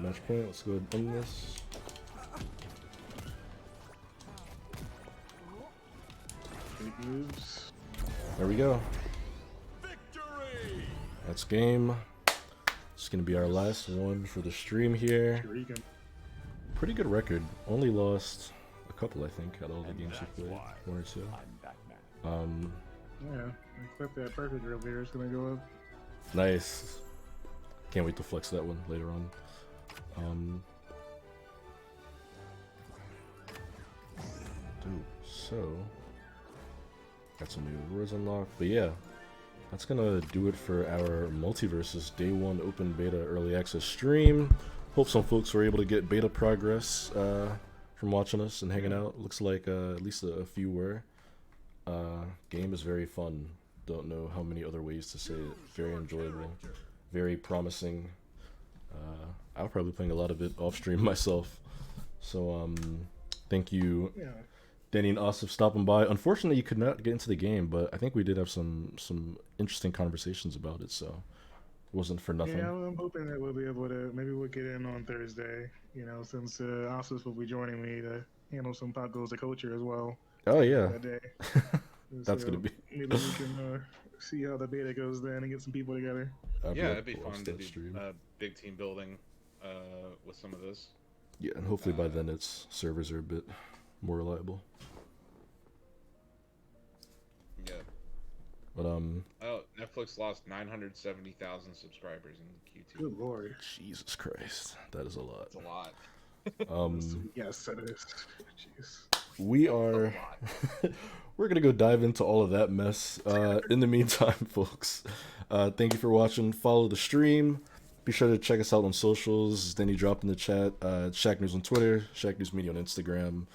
Alright, match point. Let's go ahead and end this. Great moves. There we go. Victory! That's game. It's gonna be our last one for the stream here. Sure you can. Pretty good record. Only lost a couple, I think, out of all the games we played. One or two. Yeah, I clipped that perfect earlier. It's gonna go up. Nice. Can't wait to flex that one later on. Dude, so got some new rewards unlocked, but yeah, that's gonna do it for our MultiVersus Day 1 Open Beta Early Access stream. Hope some folks were able to get beta progress from watching us and hanging out. Looks like at least a few were. Game is very fun. Don't know how many other ways to say it. Very enjoyable, very promising. I'll probably be playing a lot of it off stream myself. So thank you, Danny and Asif, stopping by. Unfortunately, you could not get into the game, but I think we did have some interesting conversations about it, so it wasn't for nothing. Yeah, I'm hoping that we'll be able to, maybe we'll get in on Thursday, you know, since Asif will be joining me to handle some pop goes to culture as well. Oh yeah, that day. That's So gonna be. maybe we can see how the beta goes then and get some people together. Yeah, it'd be fun to do big team building with some of this. Yeah, and hopefully by then its servers are a bit more reliable. Yeah. But oh, Netflix lost 970,000 subscribers in Q2. Good lord. Jesus Christ, that is a lot. That's a lot. Yes, that is. Jeez. We are we're gonna go dive into all of that mess. In the meantime, folks, thank you for watching. Follow the stream. Be sure to check us out on socials. Then you drop in the chat. Shacknews on Twitter, Shacknews Media on Instagram,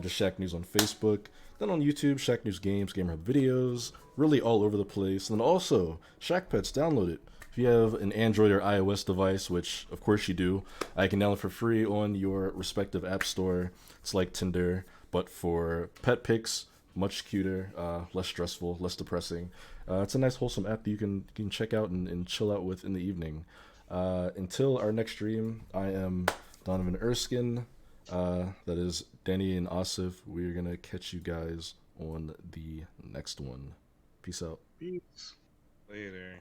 just Shacknews on Facebook. Then on YouTube, Shacknews Games, Gamer Hub videos, really all over the place. And then also, Shack Pets, download it. If you have an Android or iOS device, which of course you do, I can download it for free on your respective app store. It's like Tinder, but for pet pics, much cuter, less stressful, less depressing. It's a nice wholesome app that you can check out and chill out with in the evening. Until our next stream, I am Donovan Erskine. That is Danny and Asif. We're gonna catch you guys on the next one. Peace out. Peace. Later.